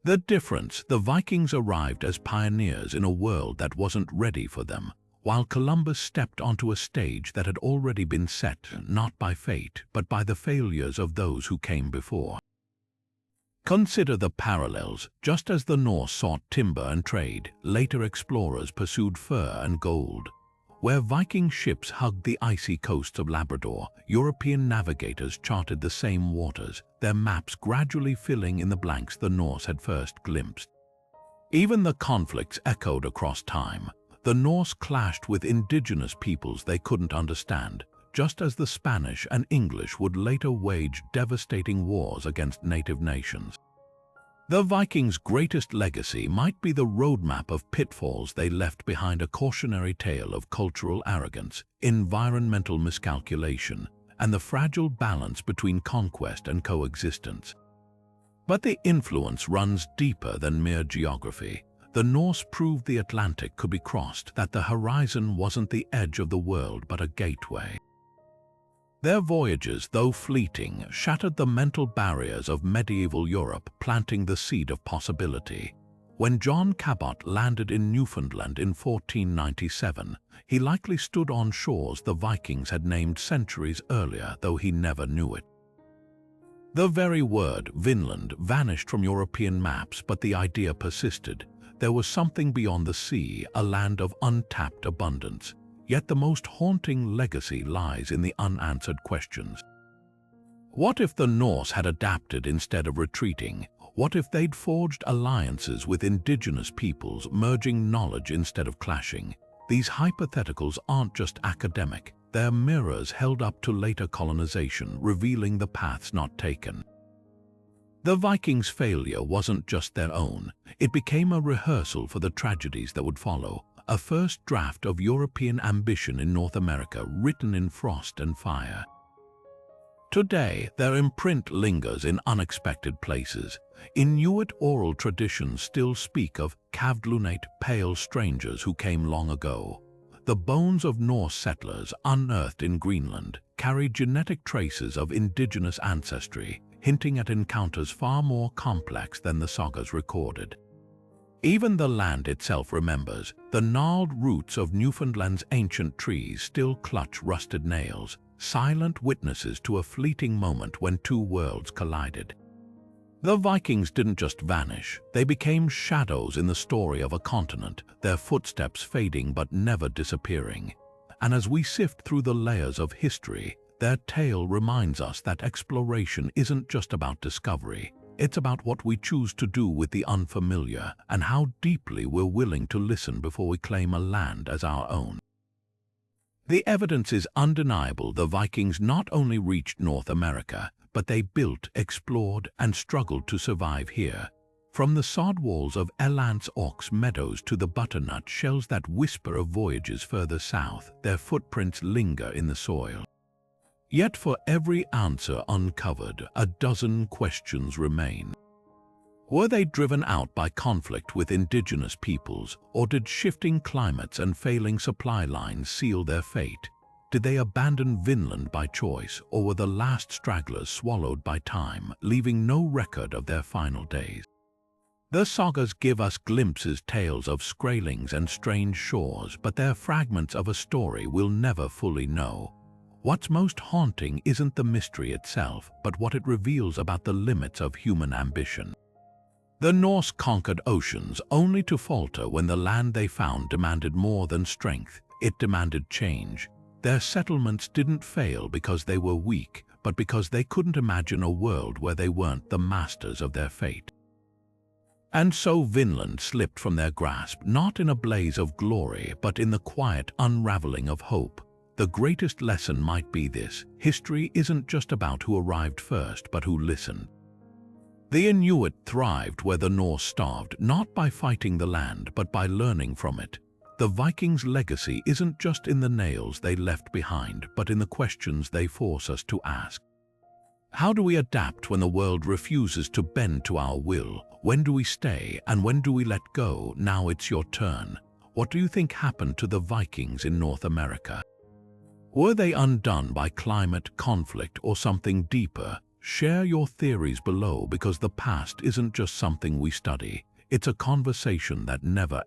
The difference: the Vikings arrived as pioneers in a world that wasn't ready for them, while Columbus stepped onto a stage that had already been set, not by fate, but by the failures of those who came before. Consider the parallels. Just as the Norse sought timber and trade, later explorers pursued fur and gold. Where Viking ships hugged the icy coasts of Labrador, European navigators charted the same waters, their maps gradually filling in the blanks the Norse had first glimpsed. Even the conflicts echoed across time. The Norse clashed with indigenous peoples they couldn't understand, just as the Spanish and English would later wage devastating wars against native nations. The Vikings' greatest legacy might be the roadmap of pitfalls they left behind: a cautionary tale of cultural arrogance, environmental miscalculation, and the fragile balance between conquest and coexistence. But the influence runs deeper than mere geography. The Norse proved the Atlantic could be crossed, that the horizon wasn't the edge of the world but a gateway. Their voyages, though fleeting, shattered the mental barriers of medieval Europe, planting the seed of possibility. When John Cabot landed in Newfoundland in 1497, he likely stood on shores the Vikings had named centuries earlier, though he never knew it. The very word Vinland vanished from European maps, but the idea persisted. There was something beyond the sea, a land of untapped abundance. Yet the most haunting legacy lies in the unanswered questions. What if the Norse had adapted instead of retreating? What if they'd forged alliances with indigenous peoples, merging knowledge instead of clashing? These hypotheticals aren't just academic. They're mirrors held up to later colonization, revealing the paths not taken. The Vikings' failure wasn't just their own. It became a rehearsal for the tragedies that would follow, a first draft of European ambition in North America written in frost and fire. Today, their imprint lingers in unexpected places. Inuit oral traditions still speak of kavdlunate, pale strangers who came long ago. The bones of Norse settlers unearthed in Greenland carry genetic traces of indigenous ancestry, hinting at encounters far more complex than the sagas recorded. Even the land itself remembers. The gnarled roots of Newfoundland's ancient trees still clutch rusted nails, silent witnesses to a fleeting moment when two worlds collided. The Vikings didn't just vanish, they became shadows in the story of a continent, their footsteps fading but never disappearing. And as we sift through the layers of history, their tale reminds us that exploration isn't just about discovery. It's about what we choose to do with the unfamiliar and how deeply we're willing to listen before we claim a land as our own. The evidence is undeniable. The Vikings not only reached North America, but they built, explored, and struggled to survive here. From the sod walls of Elance Ox Meadows to the butternut shells that whisper of voyages further south, their footprints linger in the soil. Yet for every answer uncovered, a dozen questions remain. Were they driven out by conflict with indigenous peoples, or did shifting climates and failing supply lines seal their fate? Did they abandon Vinland by choice, or were the last stragglers swallowed by time, leaving no record of their final days? The sagas give us glimpses, tales of Skrælings and strange shores, but they're fragments of a story we'll never fully know. What's most haunting isn't the mystery itself, but what it reveals about the limits of human ambition. The Norse conquered oceans only to falter when the land they found demanded more than strength. It demanded change. Their settlements didn't fail because they were weak, but because they couldn't imagine a world where they weren't the masters of their fate. And so Vinland slipped from their grasp, not in a blaze of glory, but in the quiet unraveling of hope. The greatest lesson might be this: history isn't just about who arrived first, but who listened. The Inuit thrived where the Norse starved, not by fighting the land, but by learning from it. The Vikings' legacy isn't just in the nails they left behind, but in the questions they force us to ask. How do we adapt when the world refuses to bend to our will? When do we stay, and when do we let go? Now it's your turn. What do you think happened to the Vikings in North America? Were they undone by climate, conflict, or something deeper? Share your theories below, because the past isn't just something we study. It's a conversation that never